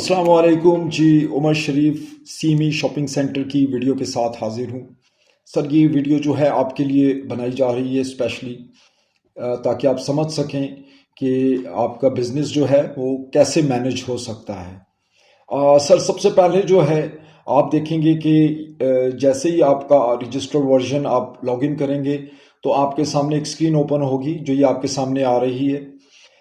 अस्सलाम वालेकुम जी। उमर शरीफ semi shopping centre की वीडियो के साथ हाजिर हूँ। सर ये वीडियो जो है आपके लिए बनाई जा रही है स्पेशली ताकि आप समझ सकें कि आपका बिज़नेस जो है वो कैसे मैनेज हो सकता है। सर सबसे पहले जो है आप देखेंगे कि जैसे ही आपका रजिस्टर्ड वर्जन आप लॉगिन करेंगे तो आपके सामने एक स्क्रीन ओपन होगी जो ये आपके सामने आ रही है।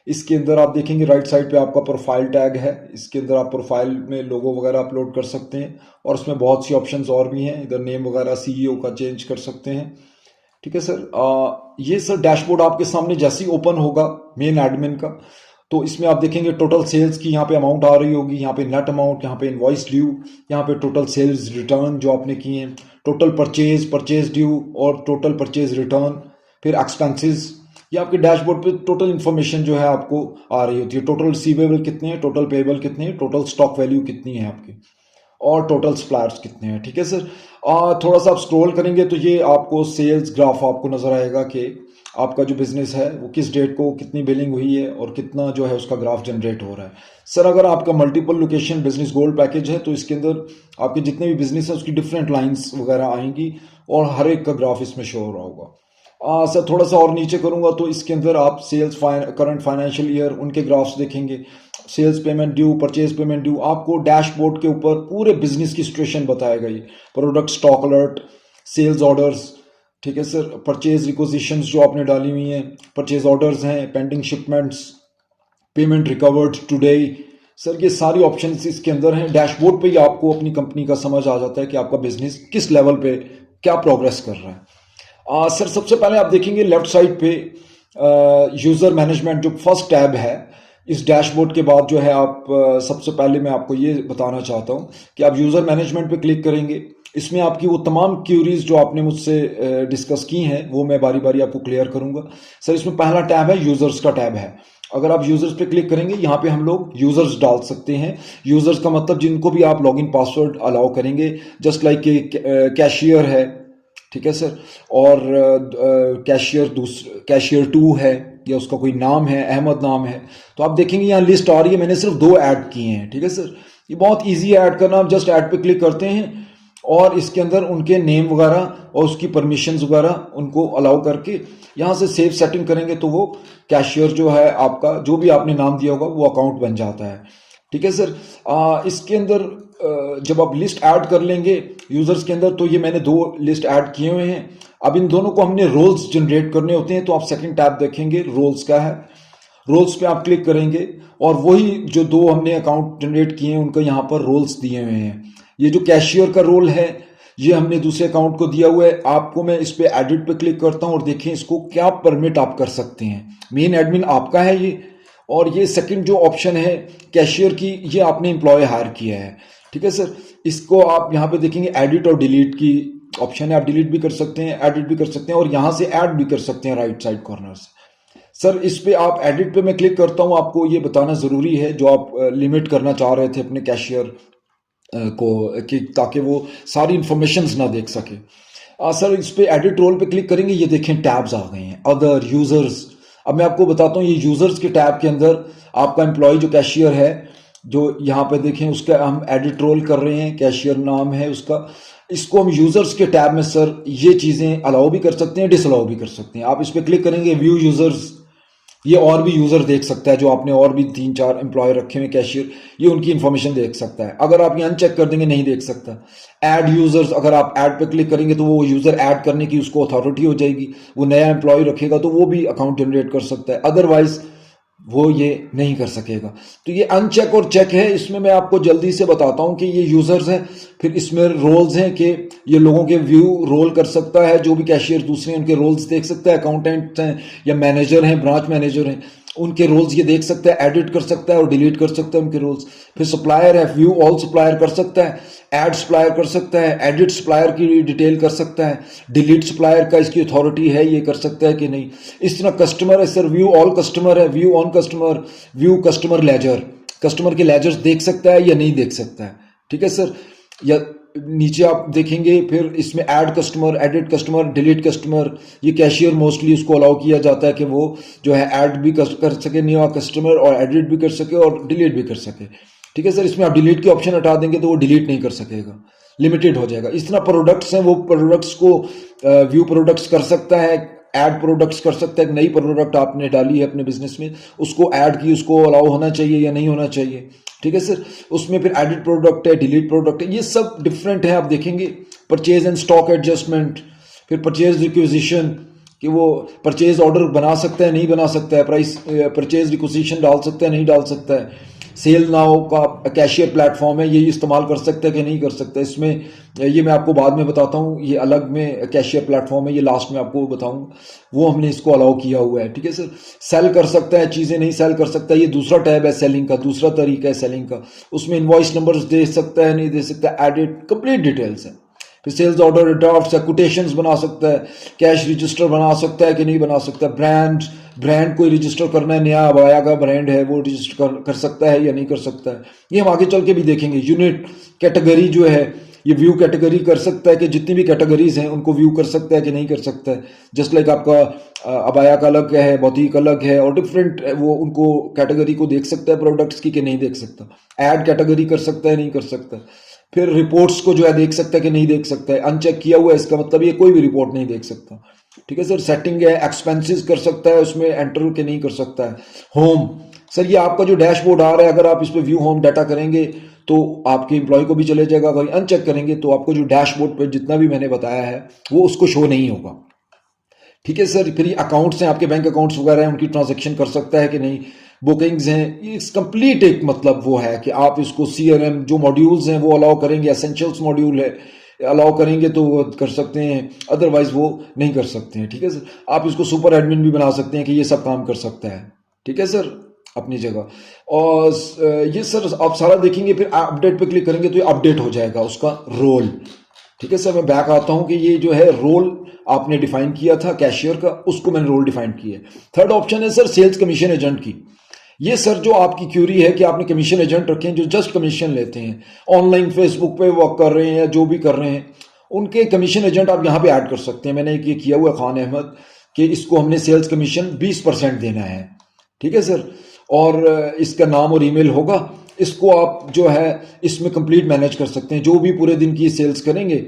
इसके अंदर आप देखेंगे राइट साइड पे आपका प्रोफाइल टैग है। इसके अंदर आप प्रोफाइल में लोगो वगैरह अपलोड कर सकते हैं और उसमें बहुत सी ऑप्शंस और भी हैं। इधर नेम वगैरह सीईओ का चेंज कर सकते हैं। ठीक है सर। ये सर डैशबोर्ड आपके सामने जैसे ही ओपन होगा मेन एडमिन का, तो इसमें आप देखेंगे टोटल सेल्स की यहाँ पे अमाउंट आ रही होगी, यहाँ पे नेट अमाउंट, यहाँ पे इनवॉइस ड्यू, यहाँ पे टोटल सेल्स रिटर्न जो आपने किए हैं, टोटल परचेज ड्यू और टोटल परचेज रिटर्न, फिर एक्सपेंसेस। ये आपके डैशबोर्ड पे टोटल इन्फॉर्मेशन जो है आपको आ रही होती है। टोटल रिसीवेबल कितने हैं, टोटल पेबल कितने हैं, टोटल स्टॉक वैल्यू कितनी है आपकी और टोटल सप्लायर्स कितने हैं। ठीक है सर। थोड़ा सा आप स्क्रॉल करेंगे तो ये आपको सेल्स ग्राफ आपको नजर आएगा कि आपका जो बिजनेस है वो किस डेट को कितनी बिलिंग हुई है और कितना जो है उसका ग्राफ जनरेट हो रहा है। सर अगर आपका multiple location business gold package है तो इसके अंदर आपके जितने भी बिजनेस है उसकी डिफरेंट लाइंस वगैरह आएंगी और हर एक का ग्राफ इसमें शो हो रहा होगा। सर थोड़ा सा और नीचे करूंगा तो इसके अंदर आप सेल्स करंट फाइनेंशियल ईयर उनके ग्राफ्स देखेंगे। Sales payment due, purchase payment due, आपको डैशबोर्ड के ऊपर पूरे बिजनेस की सिचुएशन बताएगा ये। Product stock alert, sales orders, ठीक है सर, परचेज रिक्विजिशंस जो आपने डाली हुई हैं, परचेज ऑर्डर्स हैं, pending shipments, payment recovered today. Sir ये सारी ऑप्शंस इसके अंदर हैं। डैशबोर्ड पे ही आपको अपनी कंपनी का समझ आ जाता है कि आपका बिजनेस किस लेवल पे क्या प्रोग्रेस कर रहा है। सर सबसे पहले आप देखेंगे लेफ्ट साइड पे यूज़र मैनेजमेंट जो फर्स्ट टैब है इस डैशबोर्ड के बाद जो है आप सबसे पहले मैं आपको ये बताना चाहता हूँ कि आप यूज़र मैनेजमेंट पे क्लिक करेंगे। इसमें आपकी वो तमाम क्यूरीज जो आपने मुझसे डिस्कस की हैं वो मैं बारी बारी आपको क्लियर करूँगा। सर इसमें पहला टैब है यूज़र्स का टैब है। अगर आप यूज़र्स पे क्लिक करेंगे यहाँ पे हम लोग यूज़र्स डाल सकते हैं। यूज़र्स का मतलब जिनको भी आप लॉगिन पासवर्ड अलाउ करेंगे, जस्ट लाइक कैशियर है, ठीक है सर, और कैशियर 2 है या उसका कोई नाम है, अहमद नाम है, तो आप देखेंगे यहाँ लिस्ट आ रही है। मैंने सिर्फ 2 ऐड किए हैं। ठीक है सर, ये बहुत इजी है ऐड करना। आप जस्ट ऐड पे क्लिक करते हैं और इसके अंदर उनके नेम वगैरह और उसकी परमिशंस वगैरह उनको अलाउ करके यहाँ से सेव सेटिंग करेंगे तो वो कैशियर जो है आपका जो भी आपने नाम दिया होगा वो अकाउंट बन जाता है। ठीक है सर। इसके अंदर जब आप लिस्ट ऐड कर लेंगे यूजर्स के अंदर, तो ये मैंने 2 लिस्ट ऐड किए हुए हैं। अब इन दोनों को हमने रोल्स जनरेट करने होते हैं, तो आप सेकंड टैब देखेंगे रोल्स का है। रोल्स पे आप क्लिक करेंगे और वही जो 2 हमने अकाउंट जनरेट किए हैं उनका यहाँ पर रोल्स दिए हुए हैं। ये जो कैशियर का रोल है ये हमने दूसरे अकाउंट को दिया हुआ है। आपको मैं इस पे एडिट पे क्लिक करता हूँ और देखें इसको क्या परमिट आप कर सकते हैं। मेन एडमिन आपका है ये, और ये सेकंड जो ऑप्शन है कैशियर की ये आपने एम्प्लॉय हायर किया है। ठीक है सर, इसको आप यहाँ पे देखेंगे एडिट और डिलीट की ऑप्शन है। आप डिलीट भी कर सकते हैं, एडिट भी कर सकते हैं और यहाँ से ऐड भी कर सकते हैं राइट साइड कॉर्नर से। सर इस पे आप एडिट पे मैं क्लिक करता हूँ। आपको ये बताना ज़रूरी है जो आप लिमिट करना चाह रहे थे अपने कैशियर को कि ताकि वो सारी इंफॉर्मेशंस ना देख सके। सर इस पे एडिट रोल पे क्लिक करेंगे, ये देखें टैब्स आ गए हैं, अदर यूजर्स। अब मैं आपको बताता हूँ ये यूजर्स के टैब के अंदर आपका एम्प्लॉय जो कैशियर है जो यहाँ पे देखें उसका हम एडिट रोल कर रहे हैं, कैशियर नाम है उसका। इसको हम यूजर्स के टैब में सर ये चीज़ें अलाउ भी कर सकते हैं, डिसअलाउ भी कर सकते हैं। आप इस पर क्लिक करेंगे व्यू यूजर्स, ये और भी यूजर देख सकता है जो आपने और भी 3-4 एम्प्लॉय रखे हुए कैशियर, ये उनकी इंफॉर्मेशन देख सकता है। अगर आप ये अनचेक कर देंगे नहीं देख सकता। ऐड यूजर्स, अगर आप ऐड पे क्लिक करेंगे तो वो यूजर ऐड करने की उसको अथॉरिटी हो जाएगी, वो नया एम्प्लॉय रखेगा तो वो भी अकाउंट जनरेट कर सकता है, अदरवाइज वो ये नहीं कर सकेगा। तो ये अनचेक और चेक है। इसमें मैं आपको जल्दी से बताता हूं कि ये यूजर्स हैं, फिर इसमें रोल्स हैं कि ये लोगों के व्यू रोल कर सकता है, जो भी कैशियर दूसरे उनके रोल्स देख सकता है, अकाउंटेंट हैं या मैनेजर हैं, ब्रांच मैनेजर हैं, उनके रोल्स ये देख सकता है, एडिट कर सकता है और डिलीट कर सकता है उनके रोल्स। फिर सप्लायर है, व्यू ऑल सप्लायर कर सकता है, ऐड सप्लायर कर सकता है, एडिट सप्लायर की डिटेल कर सकता है, डिलीट सप्लायर का इसकी अथॉरिटी है ये कर सकता है कि नहीं। इस तरह कस्टमर है सर, व्यू ऑल कस्टमर है, view on customer, view customer ledger, customer के लेजर्स देख सकता है या नहीं देख सकता है। ठीक है सर। या नीचे आप देखेंगे फिर इसमें add customer, edit customer, delete customer, ये कैशियर मोस्टली उसको अलाउ किया जाता है कि वो जो है ऐड भी कर सके न्यू कस्टमर और एडिट भी कर सके और डिलीट भी कर सके। ठीक है सर। इसमें आप डिलीट के ऑप्शन हटा देंगे तो वो डिलीट नहीं कर सकेगा, लिमिटेड हो जाएगा। इस तरह प्रोडक्ट्स हैं, वो प्रोडक्ट्स को व्यू प्रोडक्ट्स कर सकता है, ऐड प्रोडक्ट्स कर सकता है। एक नई प्रोडक्ट आपने डाली है अपने बिजनेस में, उसको ऐड की, उसको अलाउ होना चाहिए या नहीं होना चाहिए, ठीक है सर। उसमें फिर एडिट प्रोडक्ट है, डिलीट प्रोडक्ट है, ये सब डिफरेंट है। आप देखेंगे परचेज एंड स्टॉक एडजस्टमेंट, फिर परचेज रिक्विजिशन कि वो परचेज ऑर्डर बना सकता है नहीं बना सकता है, प्राइस परचेज रिक्विजिशन डाल सकता है नहीं डाल सकता है। सेल नाउ का कैशियर प्लेटफॉर्म है, ये इस्तेमाल कर सकता है कि नहीं कर सकता है। इसमें ये मैं आपको बाद में बताता हूँ, ये अलग में कैशियर प्लेटफॉर्म है, ये लास्ट में आपको बताऊंगा। वो हमने इसको अलाउ किया हुआ है, ठीक है सर। सेल कर सकता है चीज़ें, नहीं सेल कर सकता है, ये दूसरा टैब है सेलिंग का, दूसरा तरीका है सेलिंग का। उसमें इनवॉइस नंबर्स दे सकता है नहीं दे सकता, एडिट कंप्लीट डिटेल्स है। फिर सेल्स ऑर्डर ड्राफ्ट, कोटेशंस बना सकता है, कैश रजिस्टर बना सकता है कि नहीं बना सकता, ब्रांड कोई रजिस्टर करना है, नया अबाया का ब्रांड है वो रजिस्टर कर सकता है या नहीं कर सकता है, ये हम आगे चल के भी देखेंगे। यूनिट कैटेगरी जो है, ये व्यू कैटेगरी कर सकता है कि जितनी भी कैटेगरीज हैं उनको व्यू कर सकता है कि नहीं कर सकता है। जस्ट लाइक आपका अबाया का अलग है, बौतीक अलग है, और डिफरेंट वो उनको कैटेगरी को देख सकता है प्रोडक्ट्स की कि नहीं देख सकता। ऐड कैटेगरी कर सकता है नहीं कर सकता। फिर रिपोर्ट्स को जो है देख सकता है कि नहीं देख सकता है, अनचेक किया हुआ है इसका मतलब ये कोई भी रिपोर्ट नहीं देख सकता, ठीक है सर। सेटिंग है, एक्सपेंसेस कर सकता है उसमें एंटर के नहीं कर सकता है। होम सर, ये आपका जो डैशबोर्ड आ रहा है, अगर आप इस पर व्यू होम डाटा करेंगे तो आपके एम्प्लॉय को भी चले जाएगा, अगर अनचेक करेंगे तो आपको जो डैशबोर्ड पर जितना भी मैंने बताया है वो उसको शो नहीं होगा, ठीक है सर। फिर ये अकाउंट्स हैं, आपके बैंक अकाउंट्स वगैरह हैं, उनकी ट्रांजेक्शन कर सकता है कि नहीं, बुकिंग्स हैं, ये कंप्लीट एक मतलब वो है कि आप इसको CRM जो मॉड्यूल्स हैं वो अलाउ करेंगे, एसेंशियल्स मॉड्यूल है अलाउ करेंगे तो वो कर सकते हैं, अदरवाइज वो नहीं कर सकते हैं, ठीक है सर। आप इसको सुपर एडमिन भी बना सकते हैं कि ये सब काम कर सकता है, ठीक है सर, अपनी जगह। और ये सर आप सारा देखेंगे, फिर अपडेट पे क्लिक करेंगे तो ये अपडेट हो जाएगा उसका रोल, ठीक है सर। मैं बैक आता हूं कि ये जो है रोल आपने डिफाइन किया था कैशियर का, उसको मैंने रोल डिफाइन किया है। थर्ड ऑप्शन है सर सेल्स कमीशन एजेंट की। ये सर जो आपकी क्यूरी है कि आपने कमीशन एजेंट रखे हैं जो जस्ट कमीशन लेते हैं, ऑनलाइन फेसबुक पे वर्क कर रहे हैं या जो भी कर रहे हैं, उनके कमीशन एजेंट आप यहाँ पे ऐड कर सकते हैं। मैंने एक ये किया हुआ खान अहमद कि इसको हमने सेल्स कमीशन 20% देना है, ठीक है सर। और इसका नाम और ईमेल होगा, इसको आप जो है इसमें कंप्लीट मैनेज कर सकते हैं। जो भी पूरे दिन की सेल्स करेंगे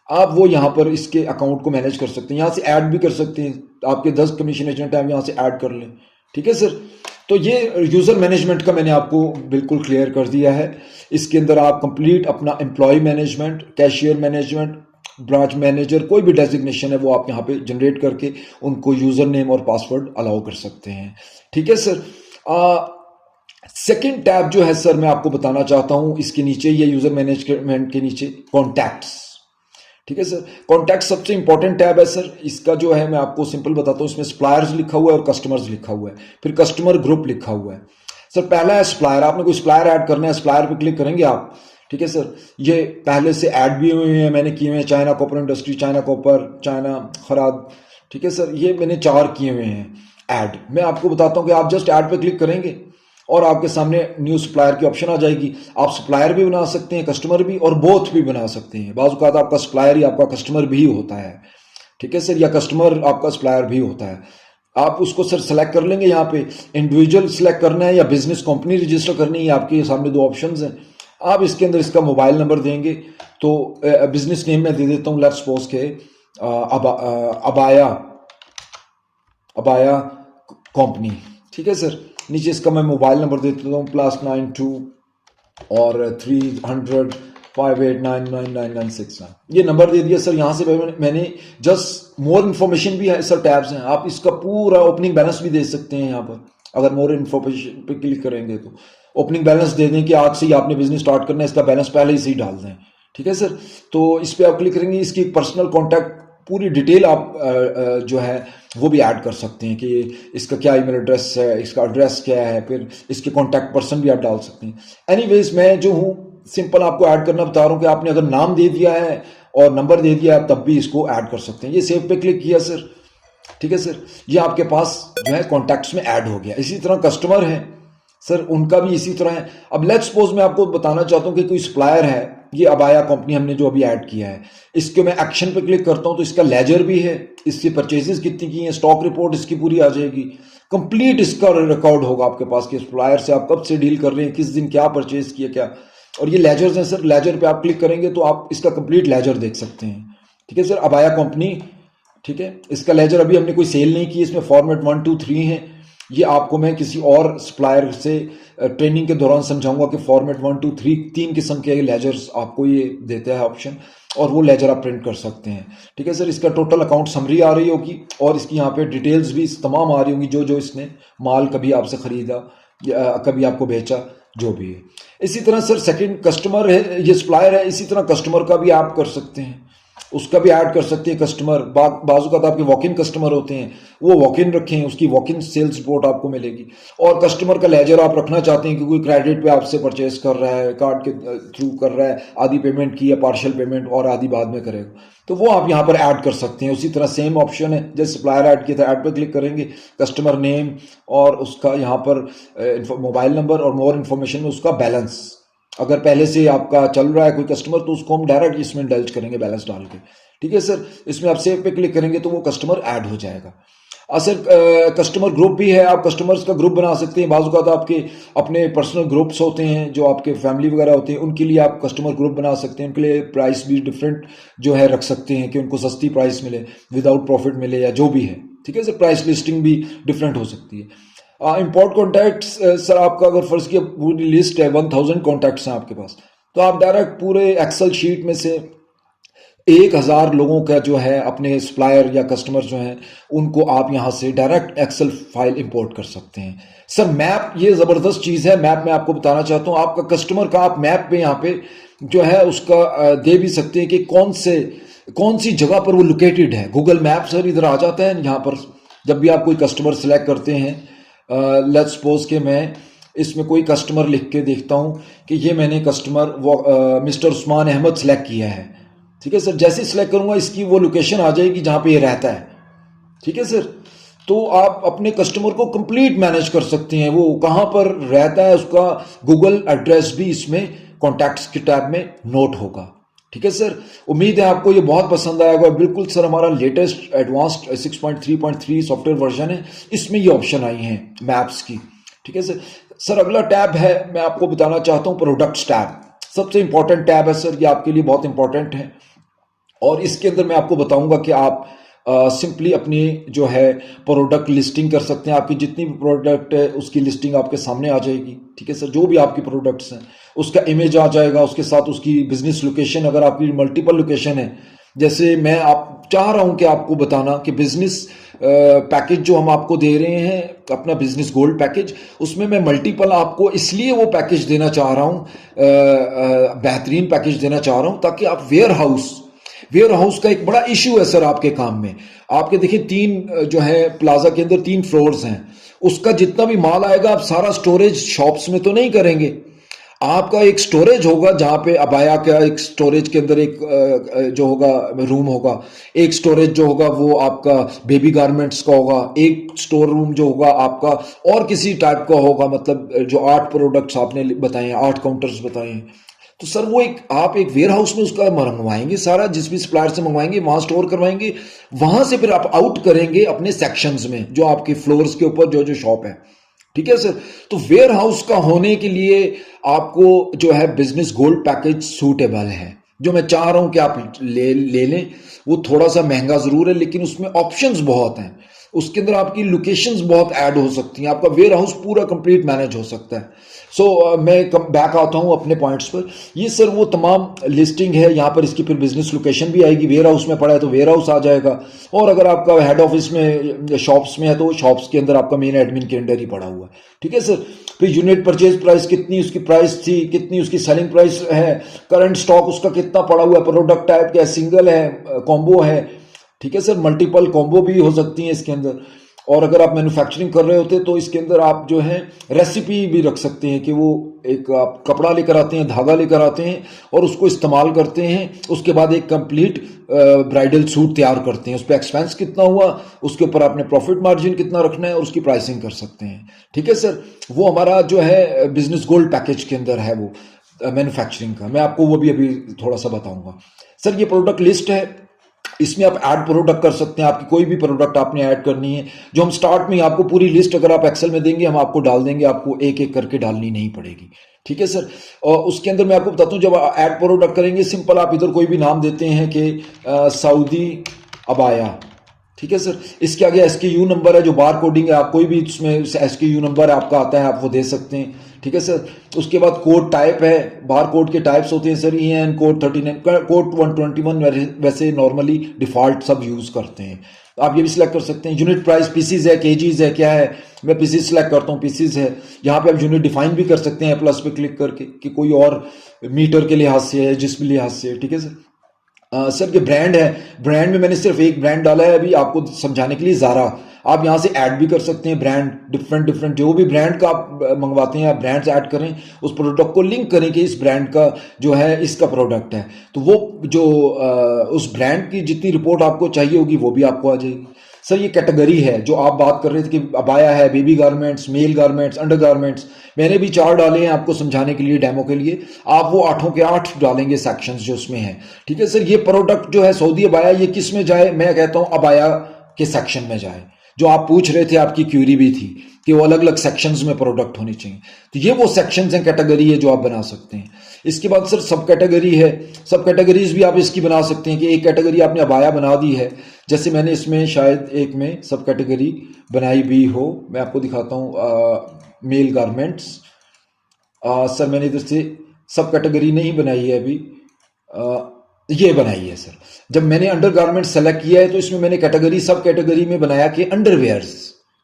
आप वो यहाँ पर इसके अकाउंट को मैनेज कर सकते हैं, यहाँ से ऐड भी कर सकते हैं। आपके 10 कमीशन एजेंट हैं, यहाँ से ऐड कर लें, ठीक है सर। तो ये यूज़र मैनेजमेंट का मैंने आपको बिल्कुल क्लियर कर दिया है। इसके अंदर आप कंप्लीट अपना employ management, cashier management, branch manager, कोई भी डेजिग्नेशन है वो आप यहाँ पे जनरेट करके उनको यूज़र नेम और पासवर्ड अलाउ कर सकते हैं, ठीक है सर। सेकेंड टैब जो है सर मैं आपको बताना चाहता हूँ, इसके नीचे ये यूज़र मैनेजमेंट के नीचे कॉन्टैक्ट्स, ठीक है सर। कॉन्टैक्ट सबसे इंपॉर्टेंट टैब है सर। इसका जो है मैं आपको सिंपल बताता हूँ, इसमें सप्लायर्स लिखा हुआ है और कस्टमर्स लिखा हुआ है, फिर कस्टमर ग्रुप लिखा हुआ है। सर पहला है सप्लायर, आपने कोई सप्लायर ऐड करना है, सप्लायर पे क्लिक करेंगे आप, ठीक है सर। ये पहले से ऐड भी हुए हैं, मैंने किए हुए हैं, China copper industry, China copper, China खराद, ठीक है सर। ये मैंने 4 किए हुए हैं ऐड। मैं आपको बताता हूँ कि आप जस्ट ऐड पे क्लिक करेंगे और आपके सामने न्यू सप्लायर की ऑप्शन आ जाएगी। आप सप्लायर भी बना सकते हैं, कस्टमर भी, और बोथ भी बना सकते हैं। बाज़ औक़ात आपका सप्लायर ही आपका कस्टमर भी होता है, ठीक है सर, या कस्टमर आपका सप्लायर भी होता है। आप उसको सर सेलेक्ट कर लेंगे, यहाँ पे इंडिविजुअल सेलेक्ट करना है या बिजनेस कंपनी रजिस्टर करनी है, आपके सामने 2 ऑप्शंस हैं। आप इसके अंदर इसका मोबाइल नंबर देंगे, तो बिजनेस नेम मैं दे देता हूँ, लेट्स सपोज के अबाया कंपनी, ठीक है सर। नीचे इसका मैं मोबाइल नंबर दे देता हूँ +92 और 300-5899996। ये नंबर दे दिया सर। यहाँ से मैंने जस्ट मोर इन्फॉर्मेशन भी है सर, टैब्स हैं, आप इसका पूरा ओपनिंग बैलेंस भी दे सकते हैं। यहाँ पर अगर मोर इन्फॉर्मेशन पे क्लिक करेंगे तो ओपनिंग बैलेंस दे दें कि आज से ही आपने बिजनेस स्टार्ट करना है, इसका बैलेंस पहले ही डाल दें, ठीक है सर। तो इस पर आप क्लिक करेंगे, इसकी पर्सनल कॉन्टैक्ट पूरी डिटेल आप जो है वो भी ऐड कर सकते हैं कि इसका क्या ईमेल एड्रेस है, इसका एड्रेस क्या है, फिर इसके कॉन्टैक्ट पर्सन भी आप डाल सकते हैं। एनीवेज मैं जो हूँ सिंपल आपको ऐड करना बता रहा हूँ कि आपने अगर नाम दे दिया है और नंबर दे दिया है तब भी इसको ऐड कर सकते हैं। ये सेव पे क्लिक किया सर, ठीक है सर, ये आपके पास जो है कॉन्टैक्ट्स में ऐड हो गया। इसी तरह कस्टमर है सर, उनका भी इसी तरह है। अब लेट्स सपोज मैं आपको बताना चाहता हूँ कि कोई सप्लायर है, ये अबाया कंपनी हमने जो अभी ऐड किया है, इसके मैं एक्शन पे क्लिक करता हूँ तो इसका लेजर भी है, इसकी परचेजेस कितनी की हैं, स्टॉक रिपोर्ट इसकी पूरी आ जाएगी, कंप्लीट इसका रिकॉर्ड होगा आपके पास कि सप्लायर से आप कब से डील कर रहे हैं, किस दिन क्या परचेज किया क्या। और ये लेजर्स हैं सर, लेजर पे आप क्लिक करेंगे तो आप इसका कंप्लीट लेजर देख सकते हैं। ठीक है सर, अबाया कंपनी, ठीक है, इसका लेजर अभी हमने कोई सेल नहीं की, इसमें फॉर्मेट 1 2 3 है। ये आपको मैं किसी और सप्लायर से ट्रेनिंग के दौरान समझाऊंगा कि फॉर्मेट 1 2 3 तीन किस्म के लेजर्स आपको ये देता है ऑप्शन, और वो लेजर आप प्रिंट कर सकते हैं। ठीक है सर, इसका टोटल अकाउंट समरी आ रही होगी और इसकी यहाँ पे डिटेल्स भी तमाम आ रही होंगी, जो जो इसने माल कभी आपसे खरीदा या कभी आपको बेचा, जो भी है। इसी तरह सर सेकंड कस्टमर है, ये सप्लायर है, इसी तरह कस्टमर का भी आप कर सकते हैं, उसका भी ऐड कर सकते हैं कस्टमर। बाजू का तो आपके वॉक इन कस्टमर होते हैं, वो वॉक इन रखें, उसकी वॉक इन सेल्स रिपोर्ट आपको मिलेगी। और कस्टमर का लेजर आप रखना चाहते हैं कि कोई क्रेडिट पे आपसे परचेस कर रहा है, कार्ड के थ्रू कर रहा है, आधी पेमेंट की या पार्शियल पेमेंट और आधी बाद में करेगा, तो वो आप यहाँ पर ऐड कर सकते हैं। उसी तरह सेम ऑप्शन है जैसे सप्लायर ऐड किया था, ऐड पर क्लिक करेंगे, कस्टमर नेम और उसका यहाँ पर मोबाइल नंबर और मोर इन्फॉर्मेशन में उसका बैलेंस, अगर पहले से आपका चल रहा है कोई कस्टमर तो उसको हम डायरेक्ट इसमें डल्ज करेंगे बैलेंस डाल के। ठीक है सर, इसमें आप सेव पे क्लिक करेंगे तो वो कस्टमर ऐड हो जाएगा। सर कस्टमर ग्रुप भी है, आप कस्टमर्स का ग्रुप बना सकते हैं। बाजू का तो आपके अपने पर्सनल ग्रुप्स होते हैं जो आपके फैमिली वगैरह होते हैं, उनके लिए आप कस्टमर ग्रुप बना सकते हैं, उनके लिए प्राइस भी डिफरेंट जो है रख सकते हैं कि उनको सस्ती प्राइस मिले, विदाउट प्रॉफिट मिले या जो भी है। ठीक है सर, प्राइस लिस्टिंग भी डिफरेंट हो सकती है। इंपोर्ट कॉन्टैक्ट्स सर, आपका अगर फर्ज किया पूरी लिस्ट है 1000 कॉन्टैक्ट्स हैं आपके पास, तो आप डायरेक्ट पूरे एक्सेल शीट में से 1000 लोगों का जो है अपने सप्लायर या कस्टमर जो हैं उनको आप यहाँ से डायरेक्ट एक्सेल फाइल इंपोर्ट कर सकते हैं। सर मैप ये ज़बरदस्त चीज़ है, मैप मैं आपको बताना चाहता हूँ, आपका कस्टमर का आप मैप पे यहाँ पे जो है उसका दे भी सकते हैं कि कौन सी जगह पर वो लोकेटेड है। गूगल मैप सर इधर आ जाता है यहाँ पर, जब भी आप कोई कस्टमर सेलेक्ट करते हैं। लेट्स सपोज कि मैं इसमें कोई कस्टमर लिख के देखता हूँ कि ये मैंने customer mister Usman Ahmed select किया है। ठीक है सर, जैसे ही सिलेक्ट करूंगा इसकी वो लोकेशन आ जाएगी जहां पे ये रहता है। ठीक है सर, तो आप अपने कस्टमर को कंप्लीट मैनेज कर सकते हैं, वो कहां पर रहता है उसका गूगल एड्रेस भी इसमें कॉन्टैक्ट्स के टैब में नोट होगा। ठीक है सर, उम्मीद है आपको ये बहुत पसंद आएगा। बिल्कुल सर, हमारा लेटेस्ट एडवांस्ड 6.3.3 सॉफ्टवेयर वर्जन है, इसमें ये ऑप्शन आई हैं मैप्स की। ठीक है सर, अगला टैब है, मैं आपको बताना चाहता हूँ प्रोडक्ट्स टैब, सबसे इंपॉर्टेंट टैब है सर, ये आपके लिए बहुत इंपॉर्टेंट है। और इसके अंदर मैं आपको बताऊंगा कि आप सिंपली अपनी जो है प्रोडक्ट लिस्टिंग कर सकते हैं, आपकी जितनी भी प्रोडक्ट है उसकी लिस्टिंग आपके सामने आ जाएगी। ठीक है सर, जो भी आपकी प्रोडक्ट्स हैं उसका इमेज आ जाएगा, उसके साथ उसकी बिजनेस लोकेशन, अगर आपकी मल्टीपल लोकेशन है, जैसे मैं आप चाह रहा हूं कि आपको बताना कि बिजनेस पैकेज जो हम आपको दे रहे हैं, अपना बिजनेस गोल्ड पैकेज, उसमें मैं मल्टीपल आपको इसलिए वो पैकेज देना चाह रहा हूँ, बेहतरीन पैकेज देना चाह रहा हूँ ताकि आप वेयर हाउस का एक बड़ा इशू है सर आपके काम में। आपके देखिए 3 जो है प्लाजा के अंदर 3 फ्लोर्स हैं, उसका जितना भी माल आएगा आप सारा स्टोरेज शॉप्स में तो नहीं करेंगे, आपका एक स्टोरेज होगा जहां पे अबाया का एक स्टोरेज के अंदर एक जो होगा रूम होगा, एक स्टोरेज जो होगा वो आपका बेबी गारमेंट्स का होगा, एक स्टोर रूम जो होगा आपका और किसी टाइप का होगा, मतलब जो 8 प्रोडक्ट्स आपने बताए हैं, 8 काउंटर्स बताए हैं, तो सर वो आप एक वेयर हाउस में उसका मंगवाएंगे, सारा जिस भी सप्लायर से मंगवाएंगे वहां स्टोर करवाएंगे, वहां से फिर आप आउट करेंगे अपने सेक्शंस में जो आपके फ्लोर्स के ऊपर जो जो शॉप है। ठीक है सर, तो वेयर हाउस का होने के लिए आपको जो है बिजनेस गोल्ड पैकेज सूटेबल है, जो मैं चाह रहा हूं कि आप ले लें। वो थोड़ा सा महंगा जरूर है लेकिन उसमें ऑप्शंस बहुत हैं, उसके अंदर आपकी लोकेशंस बहुत ऐड हो सकती हैं, आपका वेयर हाउस पूरा कंप्लीट मैनेज हो सकता है। मैं बैक आता हूं अपने पॉइंट्स पर। ये सर वो तमाम लिस्टिंग है, यहाँ पर इसकी फिर बिजनेस लोकेशन भी आएगी, वेयर हाउस में पड़ा है तो वेयर हाउस आ जाएगा, और अगर आपका हेड ऑफिस में शॉप्स में है तो शॉप्स के अंदर आपका मेन एडमिन के अंडर ही पड़ा हुआ है। ठीक है सर, फिर यूनिट परचेज प्राइस कितनी उसकी प्राइस थी, कितनी उसकी सेलिंग प्राइस है, करंट स्टॉक उसका कितना पड़ा हुआ है, प्रोडक्ट टाइप क्या सिंगल है, कॉम्बो है। ठीक है सर, मल्टीपल कॉम्बो भी हो सकती है इसके अंदर, और अगर आप मैन्युफैक्चरिंग कर रहे होते तो इसके अंदर आप जो है रेसिपी भी रख सकते हैं कि वो एक आप कपड़ा लेकर आते हैं, धागा लेकर आते हैं और उसको इस्तेमाल करते हैं, उसके बाद एक कंप्लीट ब्राइडल सूट तैयार करते हैं, उस पर एक्सपेंस कितना हुआ, उसके ऊपर आपने प्रॉफिट मार्जिन कितना रखना है और उसकी प्राइसिंग कर सकते हैं। ठीक है सर, वो हमारा जो है बिजनेस गोल्ड पैकेज के अंदर है वो। मैन्युफैक्चरिंग का, मैं आपको वो भी अभी थोड़ा सा बताऊंगा। सर ये प्रोडक्ट लिस्ट है, इसमें आप ऐड प्रोडक्ट कर सकते हैं, आपकी कोई भी प्रोडक्ट आपने ऐड करनी है, जो हम स्टार्ट में आपको पूरी लिस्ट अगर आप एक्सेल में देंगे हम आपको डाल देंगे, आपको एक एक करके डालनी नहीं पड़ेगी। ठीक है सर। और उसके अंदर मैं आपको बताता हूँ, जब ऐड प्रोडक्ट करेंगे सिंपल आप इधर कोई भी नाम देते हैं कि सऊदी अबाया। ठीक है सर। इसके आगे SKU नंबर है, जो बार कोडिंग है, आप कोई भी इसमें SKU नंबर आपका आता है आप वो दे सकते हैं। ठीक है सर। उसके बाद कोड टाइप है, बार कोड के टाइप्स होते हैं सर, EN कोड 39 कोड 121 वैसे नॉर्मली डिफॉल्ट सब यूज़ करते हैं। आप ये भी सिलेक्ट कर सकते हैं। यूनिट प्राइस पीसीज है, केजीज है, क्या है, मैं पीसीज सिलेक्ट करता हूँ, पीसीज है। यहाँ पे आप यूनिट डिफाइन भी कर सकते हैं प्लस पे क्लिक करके कि कोई और मीटर के लिहाज से है, जिस भी लिहाज से है। ठीक है सर। सर ये ब्रांड है, ब्रांड में मैंने सिर्फ एक ब्रांड डाला है अभी आपको समझाने के लिए, ज़ारा। आप यहाँ से ऐड भी कर सकते हैं ब्रांड, डिफरेंट डिफरेंट जो भी ब्रांड का आप मंगवाते हैं आप ब्रांड्स ऐड करें, उस प्रोडक्ट को लिंक करें कि इस ब्रांड का जो है इसका प्रोडक्ट है, तो वो जो उस ब्रांड की जितनी रिपोर्ट आपको चाहिए होगी वो भी आपको आ जाएगी। सर ये कैटेगरी है जो आप बात कर रहे थे कि अबाया है, baby garments, male garments, under garments, मैंने भी 4 डाले हैं आपको समझाने के लिए, डेमो के लिए। आप वो 8 के 8 डालेंगे सेक्शंस जो उसमें हैं। ठीक है सर। ये प्रोडक्ट जो है सऊदी अबाया, ये किस में जाए, मैं कहता हूँ अबाया के सेक्शन में जाए, जो आप पूछ रहे थे, आपकी क्यूरी भी थी कि वो अलग अलग सेक्शंस में प्रोडक्ट होने चाहिए, तो ये वो सेक्शंस हैं, कैटेगरी है जो आप बना सकते हैं। इसके बाद सर सब कैटेगरी है, सब कैटेगरीज भी आप इसकी बना सकते हैं कि एक कैटेगरी आपने अबाया बना दी है, जैसे मैंने इसमें शायद एक में सब कैटेगरी बनाई भी हो, मैं आपको दिखाता हूँ, मेल गारमेंट्स। सर मैंने इधर से सब कैटेगरी नहीं बनाई है अभी, ये बनाई है सर। जब मैंने अंडर गारमेंट सेलेक्ट किया है तो इसमें मैंने कैटेगरी सब कैटेगरी में बनाया कि अंडरवेयर्स।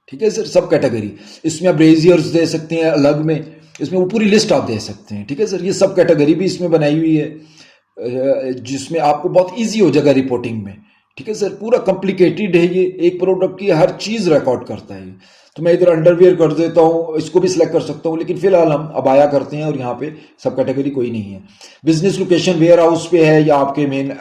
ठीक है सर। सब कैटेगरी, इसमें आप ब्रेजियर्स दे सकते हैं अलग में, इसमें वो पूरी लिस्ट आप दे सकते हैं। ठीक है सर। ये सब कैटेगरी भी इसमें बनाई हुई है, जिसमें आपको बहुत ईजी हो जाएगा रिपोर्टिंग में। ठीक है सर। पूरा कॉम्प्लिकेटेड है ये, एक प्रोडक्ट की हर चीज़ रिकॉर्ड करता है। तो मैं इधर अंडरवियर कर देता हूँ, इसको भी सिलेक्ट कर सकता हूँ, लेकिन फिलहाल हम अबाया करते हैं और यहाँ पे सब कैटेगरी कोई नहीं है। बिजनेस लोकेशन वेयर हाउस पे है या आपके मेन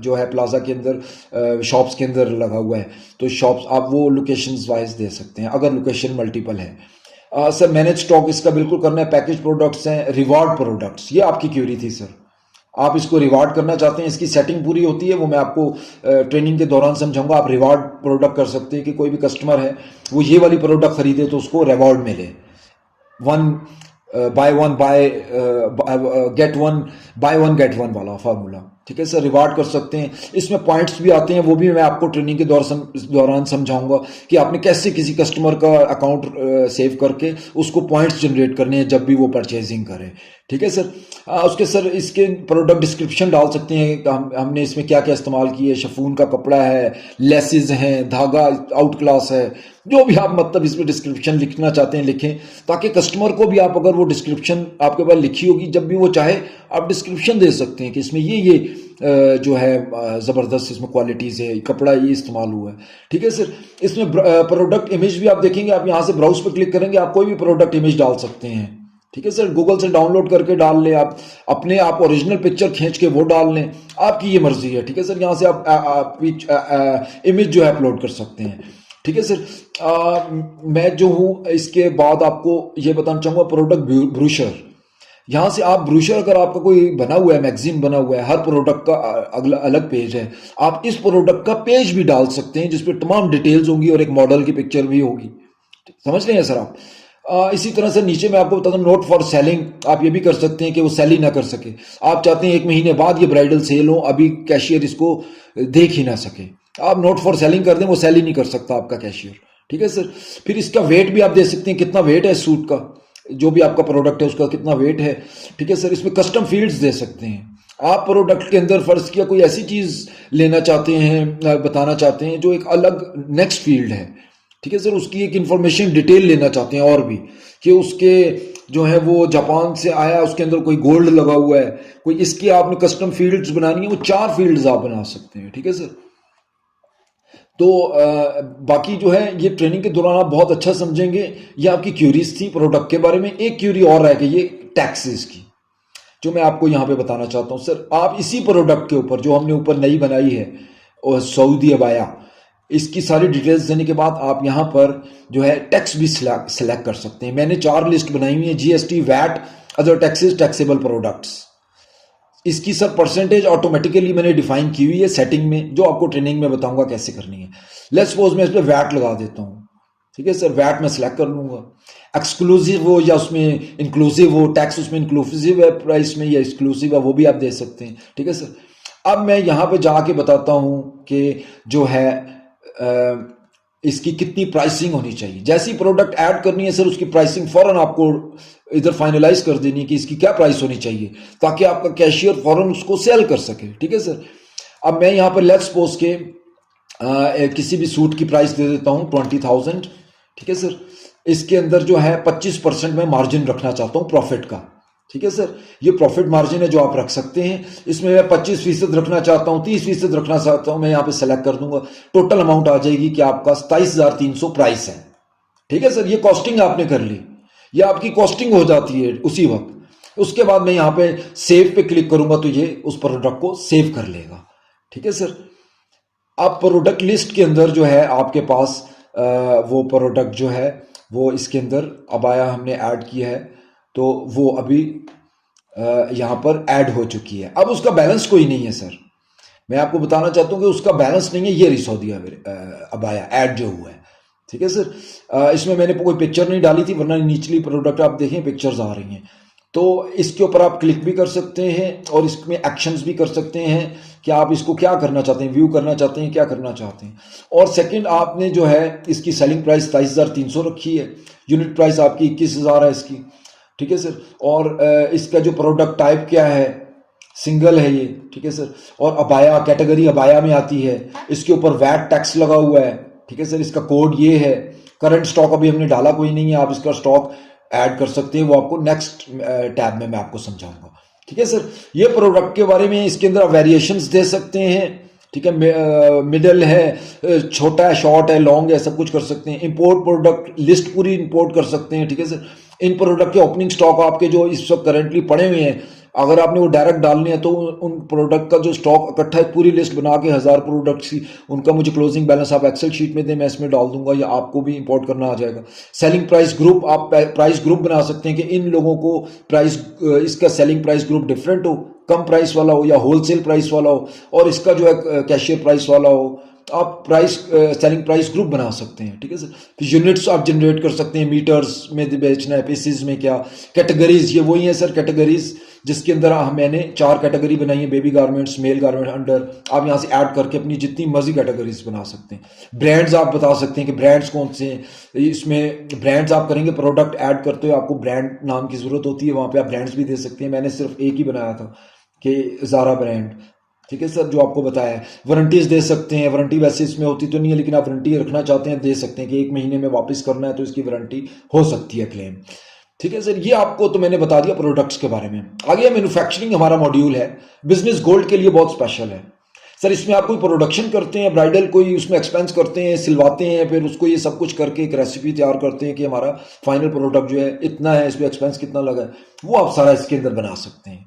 जो है प्लाजा के अंदर शॉप्स के अंदर लगा हुआ है, तो शॉप्स आप वो लोकेशंस वाइज दे सकते हैं अगर लोकेशन मल्टीपल है। सर मैनेज स्टॉक इसका बिल्कुल करना है। पैकेज प्रोडक्ट्स हैं, रिवॉर्ड प्रोडक्ट्स, ये आपकी क्यूरी थी सर, आप इसको रिवार्ड करना चाहते हैं, इसकी सेटिंग पूरी होती है, वो मैं आपको ट्रेनिंग के दौरान समझाऊंगा। आप रिवार्ड प्रोडक्ट कर सकते हैं कि कोई भी कस्टमर है वो ये वाली प्रोडक्ट खरीदे तो उसको रिवॉर्ड मिले, बाय वन गेट वन वाला फार्मूला। ठीक है सर। रिवार्ड कर सकते हैं, इसमें पॉइंट्स भी आते हैं, वो भी मैं आपको ट्रेनिंग के दौरान समझाऊंगा कि आपने कैसे किसी कस्टमर का अकाउंट सेव करके उसको पॉइंट्स जनरेट करने हैं जब भी वो परचेजिंग करे। ठीक है सर। उसके सर इसके प्रोडक्ट डिस्क्रिप्शन डाल सकते हैं, हमने इसमें क्या क्या इस्तेमाल किए, शफून का कपड़ा है, लेसेस हैं, धागा आउट क्लास है, जो भी आप मतलब इसमें डिस्क्रिप्शन लिखना चाहते हैं लिखें, ताकि कस्टमर को भी आप अगर वो डिस्क्रिप्शन आपके पास लिखी होगी जब भी वो चाहे आप डिस्क्रिप्शन दे सकते हैं कि इसमें ये जो है ज़बरदस्त इसमें क्वालिटीज़ है, कपड़ा ये इस्तेमाल हुआ है। ठीक है सर। इसमें प्रोडक्ट इमेज भी आप देखेंगे, आप यहाँ से ब्राउज पर क्लिक करेंगे, आप कोई भी प्रोडक्ट इमेज डाल सकते हैं। ठीक है सर। गूगल से डाउनलोड करके डाल लें, आप अपने आप ओरिजिनल पिक्चर खींच के वो डाल लें, आपकी ये मर्जी है। ठीक है सर। यहाँ से आप इमेज जो है अपलोड कर सकते हैं। ठीक है सर। मैं जो हूँ इसके बाद आपको ये बताना चाहूँगा प्रोडक्ट ब्रोशर। यहाँ से आप ब्रोशर अगर आपका कोई बना हुआ है, मैगजीन बना हुआ है, हर प्रोडक्ट का अगला अलग पेज है, आप इस प्रोडक्ट का पेज भी डाल सकते हैं जिसपे तमाम डिटेल्स होंगी और एक मॉडल की पिक्चर भी होगी। समझ रहे हैं सर आप। इसी तरह से नीचे मैं आपको बताता हूँ नोट फॉर सेलिंग, आप ये भी कर सकते हैं कि वो सेल ही ना कर सके, आप चाहते हैं 1 महीने बाद ये ब्राइडल सेल हो, अभी कैशियर इसको देख ही ना सके, आप नोट फॉर सेलिंग कर दें, वो सेल ही नहीं कर सकता आपका कैशियर। ठीक है सर। फिर इसका वेट भी आप दे सकते हैं, कितना वेट है सूट का, जो भी आपका प्रोडक्ट है उसका कितना वेट है। ठीक है सर। इसमें कस्टम फील्ड्स दे सकते हैं, आप प्रोडक्ट के अंदर फर्ज किया कोई ऐसी चीज़ लेना चाहते हैं, बताना चाहते हैं जो एक अलग नेक्स्ट फील्ड है। ठीक है सर। उसकी एक इंफॉर्मेशन डिटेल लेना चाहते हैं और भी, कि उसके जो है वो जापान से आया, उसके अंदर कोई गोल्ड लगा हुआ है, कोई इसकी आपने कस्टम फील्ड्स बनानी है, वो 4 फील्ड्स आप बना सकते हैं। ठीक है सर। तो बाकी जो है ये ट्रेनिंग के दौरान आप बहुत अच्छा समझेंगे। ये आपकी क्यूरीज थी प्रोडक्ट के बारे में। एक क्यूरी और रह गई, ये टैक्सेस की, जो मैं आपको यहाँ पे बताना चाहता हूँ सर। आप इसी प्रोडक्ट के ऊपर जो हमने ऊपर नई बनाई है और सऊदी अबाया, इसकी सारी डिटेल्स देने के बाद आप यहाँ पर जो है टैक्स भी सिलेक्ट कर सकते हैं। मैंने 4 लिस्ट बनाई हुई है, GST, VAT other taxes, taxable products. इसकी सर परसेंटेज ऑटोमेटिकली मैंने डिफाइन की हुई है सेटिंग में, जो आपको ट्रेनिंग में बताऊंगा कैसे करनी है। लेट्स सपोज मैं इस पर वैट लगा देता हूँ, ठीक है सर। वैट मैं सिलेक्ट कर लूंगा, एक्सक्लूसिव हो या उसमें इंक्लूसिव हो, टैक्स उसमें इंक्लूसिव है प्राइस में या एक्सक्लूसिव है, वो भी आप दे सकते हैं, ठीक है सर। अब मैं यहाँ पे जाके बताता हूँ कि जो है इसकी कितनी प्राइसिंग होनी चाहिए। जैसी प्रोडक्ट ऐड करनी है सर, उसकी प्राइसिंग फौरन आपको इधर फाइनलाइज कर देनी है कि इसकी क्या प्राइस होनी चाहिए, ताकि आपका कैशियर फौरन उसको सेल कर सके, ठीक है सर। अब मैं यहाँ पर लेट्स सपोज के किसी भी सूट की प्राइस दे देता हूँ 20,000, ठीक है सर। इसके अंदर जो है 25% मैं मार्जिन रखना चाहता हूँ प्रॉफिट का, ठीक है सर। ये प्रॉफिट मार्जिन है जो आप रख सकते हैं। इसमें मैं 25% रखना चाहता हूँ, 30% रखना चाहता हूँ, मैं यहाँ पे सेलेक्ट कर दूंगा। टोटल अमाउंट आ जाएगी कि आपका 27,300 प्राइस है, ठीक है सर। ये कॉस्टिंग आपने कर ली, ये आपकी कॉस्टिंग हो जाती है उसी वक्त। उसके बाद मैं यहाँ पे सेव पे क्लिक करूंगा तो ये उस प्रोडक्ट को सेव कर लेगा, ठीक है सर। अब प्रोडक्ट लिस्ट के अंदर जो है आपके पास वो प्रोडक्ट जो है वो इसके अंदर अबाया हमने ऐड किया है, तो वो अभी यहाँ पर ऐड हो चुकी है। अब उसका बैलेंस कोई नहीं है सर, मैं आपको बताना चाहता हूँ कि उसका बैलेंस नहीं है। ये रही सऊदी अबाया ऐड जो हुआ है, ठीक है सर। इसमें मैंने कोई पिक्चर नहीं डाली थी, वरना निचली प्रोडक्ट आप देखें पिक्चर्स आ रही हैं। तो इसके ऊपर आप क्लिक भी कर सकते हैं और इसमें एक्शंस भी कर सकते हैं कि आप इसको क्या करना चाहते हैं, व्यू करना चाहते हैं, क्या करना चाहते हैं। और सेकंड, आपने जो है इसकी सेलिंग प्राइस 27,300 रखी है, यूनिट प्राइस आपकी 21,000 है इसकी, ठीक है सर। और इसका जो प्रोडक्ट टाइप क्या है, सिंगल है ये, ठीक है सर। और अबाया कैटेगरी अबाया में आती है, इसके ऊपर वैट टैक्स लगा हुआ है, ठीक है सर। इसका कोड ये है। करंट स्टॉक अभी हमने डाला कोई नहीं है, आप इसका स्टॉक ऐड कर सकते हैं, वो आपको नेक्स्ट टैब में मैं आपको समझाऊंगा, ठीक है सर। ये प्रोडक्ट के बारे में, इसके अंदर आप वेरिएशंस दे सकते हैं, ठीक है। मिडल है, छोटा है, शॉर्ट है, लॉन्ग है, सब कुछ कर सकते हैं। इंपोर्ट प्रोडक्ट लिस्ट पूरी इंपोर्ट कर सकते हैं, ठीक है सर। इन प्रोडक्ट के ओपनिंग स्टॉक आपके जो इस वक्त करेंटली पड़े हुए हैं, अगर आपने वो डायरेक्ट डालने हैं तो उन प्रोडक्ट का जो स्टॉक इकट्ठा है पूरी लिस्ट बना के 1000 प्रोडक्ट्स की, उनका मुझे क्लोजिंग बैलेंस आप एक्सेल शीट में दें, मैं इसमें डाल दूंगा, या आपको भी इंपोर्ट करना आ जाएगा। सेलिंग प्राइस ग्रुप, आप प्राइस ग्रुप बना सकते हैं कि इन लोगों को प्राइस, इसका सेलिंग प्राइस ग्रुप डिफरेंट हो, कम प्राइस वाला हो या होलसेल प्राइस वाला हो, और इसका जो है कैशियर प्राइस वाला हो। आप प्राइस सेलिंग प्राइस ग्रुप बना सकते हैं, ठीक है सर। फिर यूनिट्स आप जनरेट कर सकते हैं, मीटर्स में बेचना है, पीसेज में क्या। कैटेगरीज ये वही है सर, कैटेगरीज जिसके अंदर मैंने 4 कैटेगरी बनाई है, baby garments, male garment, under. आप यहाँ से ऐड करके अपनी जितनी मर्जी कैटेगरीज बना सकते हैं। ब्रांड्स आप बता सकते हैं कि ब्रांड्स कौन से हैं। इसमें ब्रांड्स आप करेंगे, प्रोडक्ट ऐड करते हो आपको ब्रांड नाम की जरूरत होती है, वहाँ पे आप ब्रांड्स भी दे सकते हैं। मैंने सिर्फ एक ही बनाया था कि ज़ारा ब्रांड, ठीक है सर, जो आपको बताया है। वारंटीज दे सकते हैं, वारंटी वैसे इसमें होती तो नहीं है, लेकिन आप वारंटी रखना चाहते हैं, दे सकते हैं कि 1 महीने में वापस करना है तो इसकी वारंटी हो सकती है क्लेम, ठीक है सर। ये आपको तो मैंने बता दिया प्रोडक्ट्स के बारे में। आगे मैन्युफैक्चरिंग हमारा मॉड्यूल है, बिजनेस गोल्ड के लिए बहुत स्पेशल है सर। इसमें आप कोई प्रोडक्शन करते हैं, ब्राइडल कोई उसमें एक्सपेंस करते हैं, सिलवाते हैं, फिर उसको ये सब कुछ करके एक रेसिपी तैयार करते हैं कि हमारा फाइनल प्रोडक्ट जो है इतना है, इस पर एक्सपेंस कितना लगा है, वो आप सारा इसके अंदर बना सकते हैं,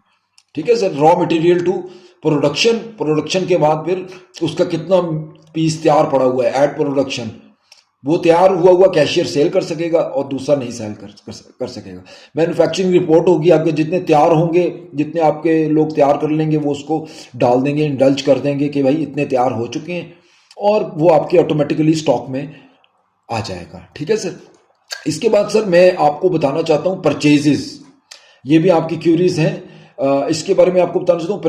ठीक है sir. Raw material to production, production के बाद फिर उसका कितना पीस तैयार पड़ा हुआ है, एड प्रोडक्शन, वो तैयार हुआ कैशियर सेल कर सकेगा और दूसरा नहीं सेल कर सकेगा। मैन्युफैक्चरिंग रिपोर्ट होगी आपके, जितने तैयार होंगे, जितने आपके लोग तैयार कर लेंगे, वो उसको डाल देंगे, इंडल्ज कर देंगे कि भाई इतने तैयार हो चुके हैं, और वो आपके ऑटोमेटिकली स्टॉक में आ जाएगा, ठीक है सर। इसके बाद सर मैं आपको बताना चाहता हूँ परचेजेस, ये भी आपकी क्यूरीज हैं, इसके बारे में आपको बताना चाहता हूँ।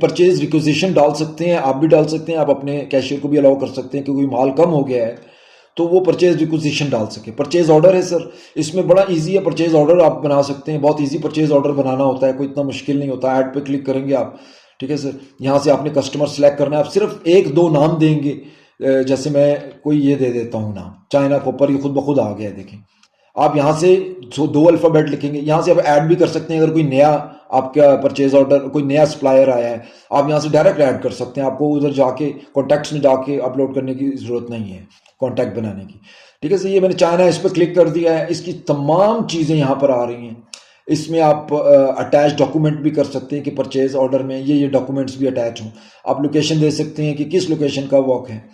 परचेज रिक्वेजिशन डाल सकते हैं, आप भी डाल सकते हैं, आप अपने कैशियर को भी अलाउ कर सकते हैं कि कोई माल कम हो गया है तो वो परचेज रिक्वेजिशन डाल सके। परचेज ऑर्डर है सर, इसमें बड़ा इजी है, परचेज ऑर्डर आप बना सकते हैं, बहुत इजी परचेज ऑर्डर बनाना होता है, कोई इतना मुश्किल नहीं होता। ऐड पे क्लिक करेंगे आप, ठीक है सर। यहाँ से आपने कस्टमर सेलेक्ट करना है, आप सिर्फ 1-2 नाम देंगे, जैसे मैं कोई ये दे देता हूँ नाम, चाइना कॉपर, ये खुद ब खुद आ गया है, देखें। आप यहाँ से 2 अल्फ़ाबेट लिखेंगे, यहाँ से आप ऐड भी कर सकते हैं। अगर कोई नया आपका परचेज ऑर्डर, कोई नया सप्लायर आया है, आप यहाँ से डायरेक्ट ऐड कर सकते हैं, आपको उधर जाके कॉन्टैक्ट्स में जाके अपलोड करने की ज़रूरत नहीं है, कॉन्टैक्ट बनाने की, ठीक है सर। ये मैंने चाइना इस पर क्लिक कर दिया है, इसकी तमाम चीज़ें यहाँ पर आ रही हैं। इसमें आप अटैच डॉक्यूमेंट भी कर सकते हैं कि परचेज ऑर्डर में ये डॉक्यूमेंट्स भी अटैच हों। आप लोकेशन दे सकते हैं कि किस लोकेशन का वर्क है।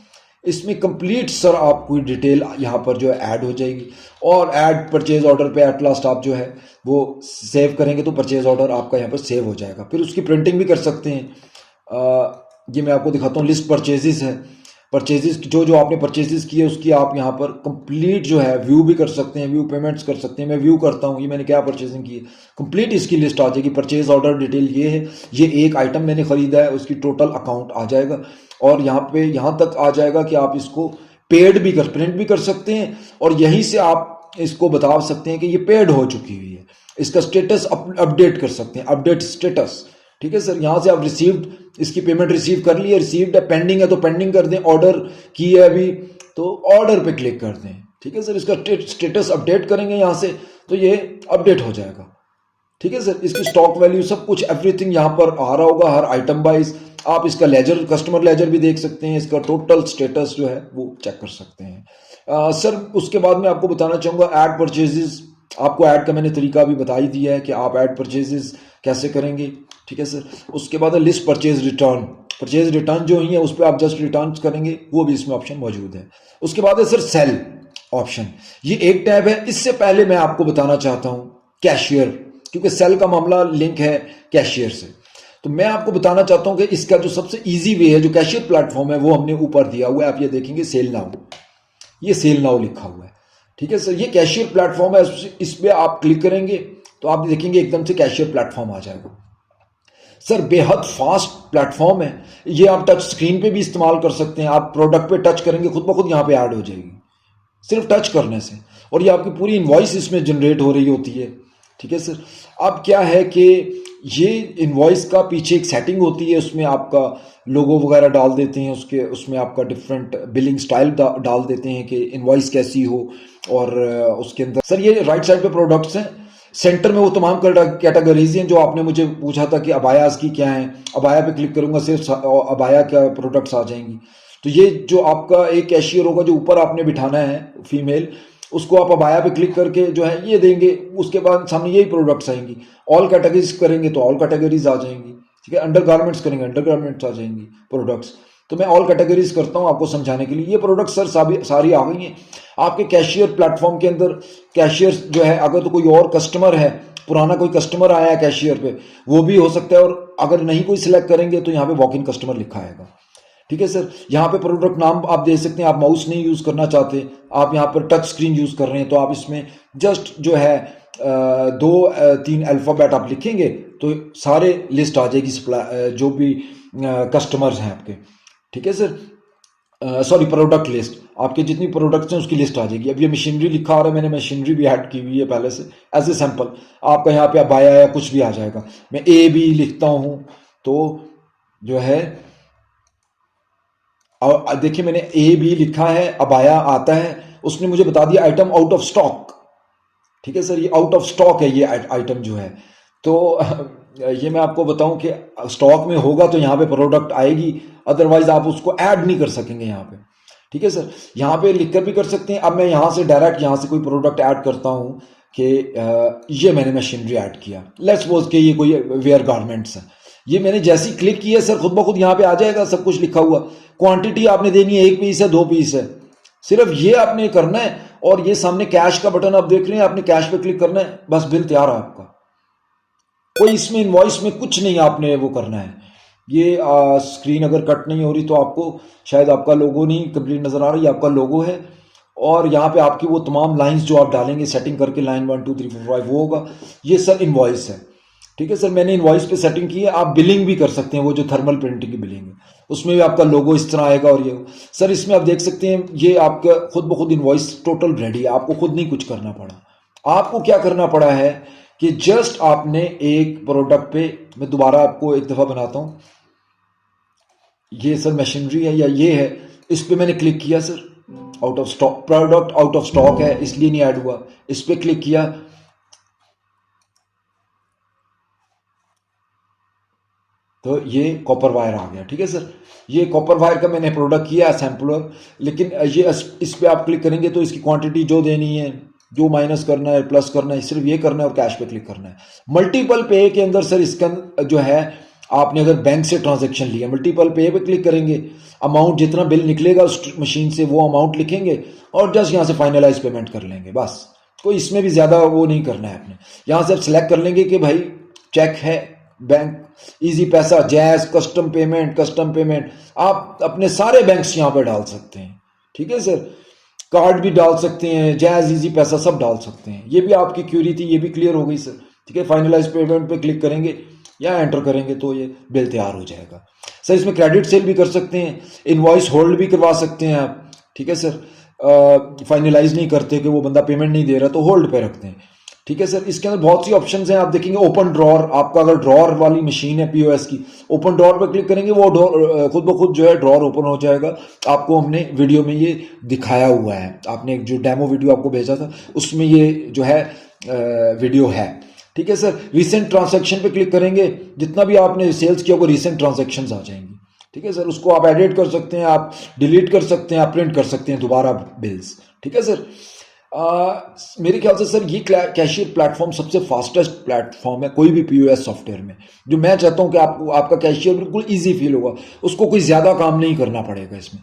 इसमें कंप्लीट सर आपकी डिटेल यहाँ पर जो है ऐड हो जाएगी, और ऐड परचेज ऑर्डर पे एट लास्ट आप जो है वो सेव करेंगे तो परचेज ऑर्डर आपका यहाँ पर सेव हो जाएगा। फिर उसकी प्रिंटिंग भी कर सकते हैं। ये मैं आपको दिखाता हूँ, लिस्ट परचेजेस है, परचेजेस जो जो आपने परचेजेस किए उसकी आप यहाँ पर कंप्लीट जो है व्यू भी कर सकते हैं, व्यू पेमेंट्स कर सकते हैं। मैं व्यू करता हूँ, ये मैंने क्या परचेजिंग की है, कंप्लीट इसकी लिस्ट आ जाएगी। परचेज ऑर्डर डिटेल ये है, ये एक आइटम मैंने खरीदा है, उसकी टोटल अकाउंट आ जाएगा, और यहाँ पे यहाँ तक आ जाएगा कि आप इसको पेड भी प्रिंट भी कर सकते हैं, और यहीं से आप इसको बता सकते हैं कि ये पेड हो चुकी हुई है। इसका स्टेटस अपडेट कर सकते हैं, अपडेट स्टेटस। ठीक है सर, यहाँ से आप रिसीव्ड, इसकी पेमेंट रिसीव कर ली है, रिसीव्ड है, पेंडिंग है तो पेंडिंग कर दें, ऑर्डर की है अभी तो ऑर्डर पे क्लिक कर दें। ठीक है सर, इसका स्टेटस अपडेट करेंगे यहाँ से तो ये अपडेट हो जाएगा। ठीक है सर, इसकी स्टॉक वैल्यू सब कुछ एवरीथिंग यहाँ पर आ रहा होगा, हर आइटम वाइज। आप इसका लेजर, कस्टमर लेजर भी देख सकते हैं, इसका टोटल स्टेटस जो है वो चेक कर सकते हैं। सर उसके बाद मैं आपको बताना चाहूँगा ऐड परचेजेस। आपको ऐड का मैंने तरीका भी बता ही दिया है कि आप ऐड परचेजेस कैसे करेंगे। ठीक है सर, उसके बाद list purchase return, purchase return जो ही है उस पर आप जस्ट रिटर्न करेंगे, वो भी इसमें ऑप्शन मौजूद है। उसके बाद है सर सेल ऑप्शन, ये एक टैब है। इससे पहले मैं आपको बताना चाहता हूँ कैशियर, क्योंकि सेल का मामला लिंक है कैशियर से, तो मैं आपको बताना चाहता हूं कि इसका जो सबसे इजी वे है, जो कैशियर प्लेटफॉर्म है, वो हमने ऊपर दिया हुआ है। आप ये देखेंगे सेल नाउ, ये सेल नाउ लिखा हुआ है। ठीक है सर, ये कैशियर प्लेटफॉर्म है, इस पे आप क्लिक करेंगे तो आप देखेंगे एकदम से कैशियर प्लेटफॉर्म आ जाएगा। सर बेहद फास्ट प्लेटफॉर्म है, ये आप टच स्क्रीन पे भी इस्तेमाल कर सकते हैं। आप प्रोडक्ट पे टच करेंगे, खुद ब खुद यहाँ पे ऐड हो जाएगी सिर्फ टच करने से, और ये आपकी पूरी इनवॉइस इसमें जनरेट हो रही होती है। ठीक है सर, अब क्या है कि ये इनवॉइस का पीछे एक सेटिंग होती है, उसमें आपका लोगो वगैरह डाल देते हैं, उसमें आपका डिफरेंट बिलिंग स्टाइल डाल देते हैं कि इनवॉइस कैसी हो, और उसके अंदर सर ये राइट साइड पे प्रोडक्ट्स हैं, सेंटर में वो तमाम कैटेगरीज हैं जो आपने मुझे पूछा था कि अबायास की क्या है। अबाया पे क्लिक करूंगा, सिर्फ अबाया क्या प्रोडक्ट्स आ जाएंगी। तो ये जो आपका एक कैशियर होगा जो ऊपर आपने बिठाना है फीमेल, उसको आप अबाया पे क्लिक करके जो है ये देंगे, उसके बाद सामने यही प्रोडक्ट्स आएंगी। ऑल कैटेगरीज करेंगे तो ऑल कैटेगरीज आ जाएंगी। ठीक है, अंडर गारमेंट्स करेंगे अंडर गारमेंट्स आ जाएंगी प्रोडक्ट्स। तो मैं ऑल कैटेगरीज करता हूँ आपको समझाने के लिए। ये प्रोडक्ट सर सारी आ गई हैं आपके कैशियर प्लेटफॉर्म के अंदर। कैशियर जो है, अगर तो कोई और कस्टमर है, पुराना कोई कस्टमर आया है कैशियर पे, वो भी हो सकता है, और अगर नहीं कोई सिलेक्ट करेंगे तो यहाँ पे वॉक इन कस्टमर लिखा आएगा। ठीक है सर, यहाँ पे प्रोडक्ट नाम आप दे सकते हैं। आप माउस नहीं यूज करना चाहते, आप यहाँ पर टच स्क्रीन यूज कर रहे हैं, तो आप इसमें जस्ट जो है 2-3 अल्फाबेट आप लिखेंगे तो सारे लिस्ट आ जाएगी जो भी कस्टमर्स हैं आपके। ठीक है सर, सॉरी प्रोडक्ट लिस्ट, आपके जितनी प्रोडक्ट्स हैं उसकी लिस्ट आ जाएगी। अब ये मशीनरी लिखा आ रहा है, मैंने मशीनरी भी ऐड की हुई है पहले से एज ए सैंपल। आपका यहाँ पे अबाया या कुछ भी आ जाएगा। मैं ए बी लिखता हूँ तो जो है, और देखिए मैंने ए बी लिखा है, अबाया आता है, उसने मुझे बता दिया आइटम आउट ऑफ स्टॉक। ठीक है सर, ये आउट ऑफ स्टॉक है ये आइटम जो है। तो ये मैं आपको बताऊं कि स्टॉक में होगा तो यहाँ पे प्रोडक्ट आएगी, अदरवाइज आप उसको ऐड नहीं कर सकेंगे यहाँ पे। ठीक है सर, यहाँ पे लिखकर भी कर सकते हैं। अब मैं यहाँ से डायरेक्ट यहाँ से कोई प्रोडक्ट ऐड करता हूँ कि ये मैंने मशीनरी ऐड किया, लेट्स सपोज कि ये कोई वेयर गारमेंट्स है। ये मैंने जैसे ही क्लिक किया सर खुद ब खुद यहाँ पे आ जाएगा सब कुछ लिखा हुआ। क्वांटिटी आपने देनी है, 1 पीस है 2 पीस है, सिर्फ ये आपने करना है। और ये सामने कैश का बटन आप देख रहे हैं, आपने कैश पे क्लिक करना है, बस बिल तैयार है आपका। कोई इसमें इनवॉइस में कुछ नहीं आपने वो करना है। ये स्क्रीन अगर कट नहीं हो रही तो आपको शायद आपका लोगो नहीं कंप्लीट नजर आ रहा है, ये आपका लोगो है। और यहाँ पे आपकी वो तमाम लाइंस जो आप डालेंगे सेटिंग करके, लाइन 1 2 3 4 5 वो होगा। ये सर इनवॉइस है। ठीक है सर, मैंने इनवॉइस पे सेटिंग की है। आप बिलिंग भी कर सकते हैं, वो जो थर्मल प्रिंटिंग की बिलिंग है उसमें भी आपका लोगो इस तरह आएगा। और ये सर इसमें आप देख सकते हैं ये आपका खुद ब खुद इनवॉइस टोटल रेडी है, आपको खुद नहीं कुछ करना पड़ा। आपको क्या करना पड़ा है कि जस्ट आपने एक प्रोडक्ट पे, मैं दोबारा आपको एक दफा बनाता हूं, ये सर मशीनरी है या ये है, इस पे मैंने क्लिक किया sir, out of stock, product out of stock है इसलिए नहीं ऐड हुआ। इस पे क्लिक किया तो ये कॉपर वायर आ गया। ठीक है सर, ये कॉपर वायर का मैंने प्रोडक्ट किया सैम्पलर। लेकिन ये इस पे आप क्लिक करेंगे तो इसकी क्वांटिटी जो देनी है, जो माइनस करना है, प्लस करना है, सिर्फ ये करना है और कैश पे क्लिक करना है। मल्टीपल पे के अंदर सर इसका जो है आपने अगर बैंक से ट्रांजैक्शन लिया, मल्टीपल पे पे क्लिक करेंगे, अमाउंट जितना बिल निकलेगा उस मशीन से वो अमाउंट लिखेंगे और जस्ट यहाँ से फाइनलाइज पेमेंट कर लेंगे, बस। कोई इसमें भी ज़्यादा वो नहीं करना है आपने। यहाँ से आप सिलेक्ट कर लेंगे कि भाई चेक है, बैंक, इजी पैसा, जैज, कस्टम पेमेंट, आप अपने सारे बैंक्स यहाँ पर डाल सकते हैं, ठीक है सर। कार्ड भी डाल सकते हैं, जैज, इजी पैसा सब डाल सकते हैं। ये भी आपकी क्यूरी थी, ये भी क्लियर हो गई सर, ठीक है। फाइनलाइज पेमेंट पे क्लिक करेंगे या एंटर करेंगे तो ये बिल तैयार हो जाएगा सर। इसमें क्रेडिट सेल भी कर सकते हैं, इनवॉइस होल्ड भी करवा सकते हैं आप, ठीक है सर। फाइनलाइज नहीं करते कि वो बंदा पेमेंट नहीं दे रहा तो होल्ड पे रखते हैं, ठीक है सर। इसके अंदर बहुत सी ऑप्शंस हैं, आप देखेंगे ओपन ड्रॉर, आपका अगर ड्रॉर वाली मशीन है पीओएस की, ओपन ड्रॉर पर क्लिक करेंगे वो खुद ब खुद जो है ड्रॉर ओपन हो जाएगा। आपको हमने वीडियो में ये दिखाया हुआ है, आपने जो डेमो वीडियो आपको भेजा था उसमें ये जो है वीडियो है, ठीक है सर। रिसेंट ट्रांजैक्शन पे क्लिक करेंगे, जितना भी आपने सेल्स किया वो रिसेंट ट्रांजैक्शंस आ जाएंगी, ठीक है सर। उसको आप एडिट कर सकते हैं, आप डिलीट कर सकते हैं, आप प्रिंट कर सकते हैं दोबारा बिल्स, ठीक है सर। मेरे ख्याल से सर ये कैशियर प्लेटफॉर्म सबसे फास्टेस्ट प्लेटफॉर्म है कोई भी पीओएस सॉफ्टवेयर में। जो मैं चाहता हूं कि आपको आपका कैशियर बिल्कुल इजी फील होगा, उसको कोई ज़्यादा काम नहीं करना पड़ेगा इसमें,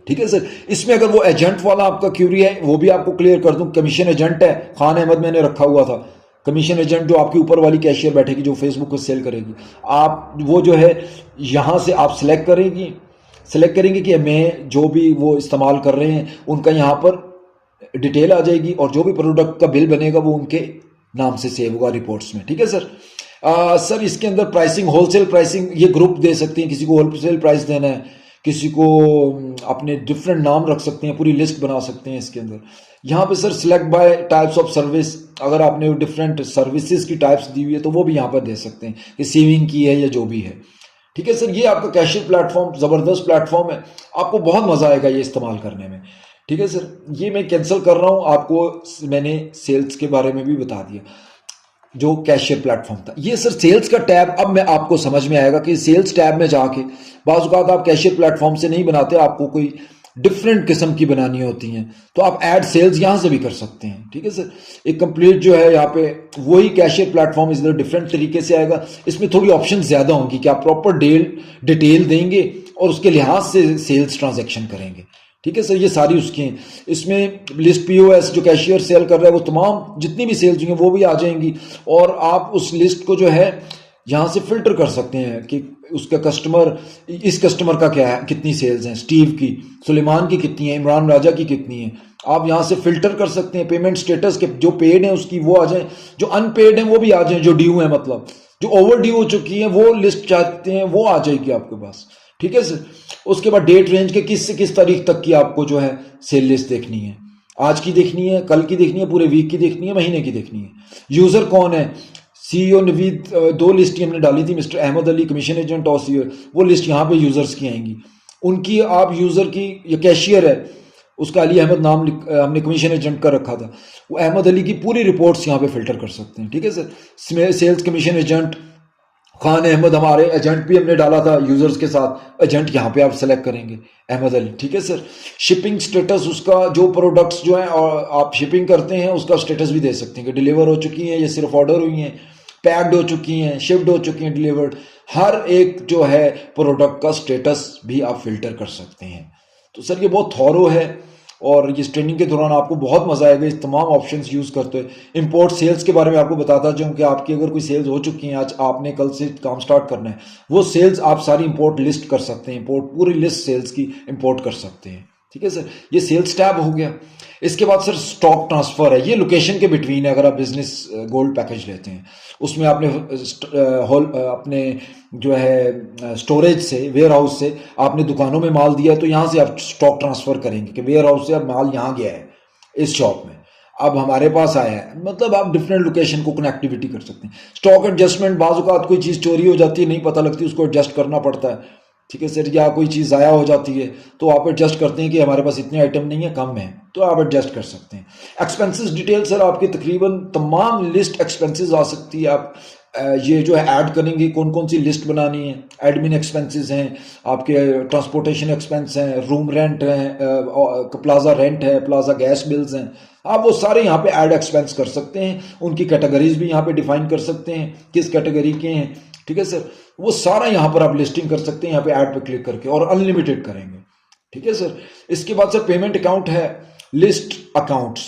ठीक है सर। इसमें अगर वो एजेंट वाला आपका क्यूरी है वो भी आपको क्लियर कर दूं। कमीशन एजेंट है, खान अहमद मैंने रखा हुआ था कमीशन एजेंट, जो आपके ऊपर वाली कैशियर बैठेगी जो फेसबुक को सेल करेगी, आप वो जो है यहाँ से आप सिलेक्ट करेंगे कि मैं जो भी वो इस्तेमाल कर रहे हैं उनका यहाँ पर डिटेल आ जाएगी और जो भी प्रोडक्ट का बिल बनेगा वो उनके नाम से सेव होगा रिपोर्ट्स में, ठीक है सर। सर इसके अंदर प्राइसिंग, होलसेल प्राइसिंग, ये ग्रुप दे सकते हैं, किसी को होलसेल प्राइस देना है, किसी को अपने डिफरेंट नाम रख सकते हैं, पूरी लिस्ट बना सकते हैं इसके अंदर। यहाँ पे sir select by types of service, अगर आपने डिफरेंट सर्विसेज की टाइप्स दी हुई है तो वो भी यहाँ पर दे सकते हैं कि सेविंग की है या जो भी है, ठीक है सर। ये आपका कैशियर प्लेटफॉर्म ज़बरदस्त प्लेटफॉर्म है, आपको बहुत मज़ा आएगा ये इस्तेमाल करने में, ठीक है सर। ये मैं कैंसिल कर रहा हूँ, आपको मैंने सेल्स के बारे में भी बता दिया जो कैशियर प्लेटफॉर्म था। ये सर सेल्स का टैब, अब मैं आपको समझ में आएगा कि सेल्स टैब में जाके बाज़ औक़ात आप कैशियर प्लेटफॉर्म से नहीं बनाते, आपको कोई डिफरेंट किस्म की बनानी होती हैं तो आप ऐड सेल्स यहाँ से भी कर सकते हैं, ठीक है सर। एक कंप्लीट जो है यहाँ पे वही कैशियर प्लेटफॉर्म इस डिफरेंट तरीके से आएगा। इसमें थोड़ी ऑप्शन ज़्यादा होंगी कि आप प्रॉपर डिटेल देंगे और उसके लिहाज से सेल्स ट्रांजेक्शन करेंगे, ठीक है सर। ये सारी उसकी हैं। इसमें लिस्ट पीओएस जो कैशियर सेल कर रहा है वो तमाम जितनी भी सेल्स हुई हैं वो भी आ जाएंगी और आप उस लिस्ट को जो है यहाँ से फिल्टर कर सकते हैं कि उसका कस्टमर, इस कस्टमर का क्या है, कितनी सेल्स हैं, स्टीव की, सुलेमान की कितनी है, इमरान राजा की कितनी है। आप यहाँ से फिल्टर कर सकते हैं। पेमेंट स्टेटस के जो पेड हैं उसकी वो आ जाए, जो अनपेड हैं वो भी आ जाए, जो ड्यू है मतलब जो ओवर ड्यू हो चुकी है वो लिस्ट चाहते हैं वो आ जाएगी आपके पास, ठीक है सर। उसके बाद डेट रेंज के किस से किस तारीख तक की आपको जो है सेल लिस्ट देखनी है, आज की देखनी है, कल की देखनी है, पूरे वीक की देखनी है, महीने की देखनी है। यूज़र कौन है, सीईओ नवीद, दो लिस्ट हमने डाली थी, mister Ahmed Ali commission agent और सीईओ, वो लिस्ट यहाँ पे यूज़र्स की आएंगी। उनकी आप यूज़र की, ये कैशियर है उसका अली अहमद नाम हमने कमीशन एजेंट का रखा था, वो अहमद अली की पूरी रिपोर्ट्स यहाँ पे फिल्टर कर सकते हैं, ठीक है sir. Sales commission agent Khan Ahmed, हमारे एजेंट भी हमने डाला था यूज़र्स के साथ, एजेंट यहाँ पे आप सेलेक्ट करेंगे अहमद अली, ठीक है सर। शिपिंग स्टेटस, उसका जो प्रोडक्ट्स जो हैं और आप शिपिंग करते हैं उसका स्टेटस भी दे सकते हैं कि डिलीवर हो चुकी हैं या सिर्फ ऑर्डर हुई हैं, पैक्ड हो चुकी हैं, शिप्ड हो चुकी हैं, डिलीवर्ड, हर एक जो है प्रोडक्ट का स्टेटस भी आप फिल्टर कर सकते हैं। तो सर ये बहुत थॉरो है और इस ट्रेनिंग के दौरान आपको बहुत मज़ा आएगा इस तमाम ऑप्शंस यूज़ करते हुए। इंपोर्ट सेल्स के बारे में आपको बताता जाऊँ कि आपकी अगर कोई सेल्स हो चुकी हैं, आज आपने कल से काम स्टार्ट करना है, वो सेल्स आप सारी इंपोर्ट लिस्ट कर सकते हैं, इंपोर्ट पूरी लिस्ट सेल्स की इंपोर्ट कर सकते हैं, ठीक है सर। ये सेल्स टैब हो गया। इसके बाद सर स्टॉक ट्रांसफ़र है, ये लोकेशन के बिटवीन है। अगर आप बिजनेस गोल्ड पैकेज लेते हैं उसमें आपने अपने जो है स्टोरेज से, वेयर हाउस से आपने दुकानों में माल दिया है तो यहाँ से आप स्टॉक ट्रांसफ़र करेंगे कि वेयर हाउस से अब माल यहाँ गया है इस शॉप में, अब हमारे पास आया है, मतलब आप डिफरेंट लोकेशन को कनेक्टिविटी कर सकते हैं। स्टॉक एडजस्टमेंट, बाज़ औक़ात कोई चीज़ चोरी हो जाती है, नहीं पता लगती, उसको एडजस्ट करना पड़ता है, ठीक है सर। या कोई चीज़ ज़ाया हो जाती है तो आप एडजस्ट करते हैं कि हमारे पास इतने आइटम नहीं है, कम है, तो आप एडजस्ट कर सकते हैं। एक्सपेंसेस डिटेल सर आपकी तकरीबन तमाम लिस्ट एक्सपेंसेस आ सकती है। आप ये जो है ऐड करेंगे कौन कौन सी लिस्ट बनानी है। एडमिन एक्सपेंसेस हैं आपके, ट्रांसपोर्टेशन एक्सपेंस हैं, रूम रेंट है, प्लाजा रेंट है, प्लाजा गैस बिल्स हैं, आप वो सारे यहाँ पे ऐड एक्सपेंस कर सकते हैं। उनकी कैटेगरीज भी यहाँ पे डिफाइन कर सकते हैं किस कैटेगरी के हैं, ठीक है सर। वो सारा यहाँ पर आप लिस्टिंग कर सकते हैं यहाँ पे ऐड पे क्लिक करके, और अनलिमिटेड करेंगे। ठीक है सर। इसके बाद सर पेमेंट अकाउंट है, लिस्ट अकाउंट्स।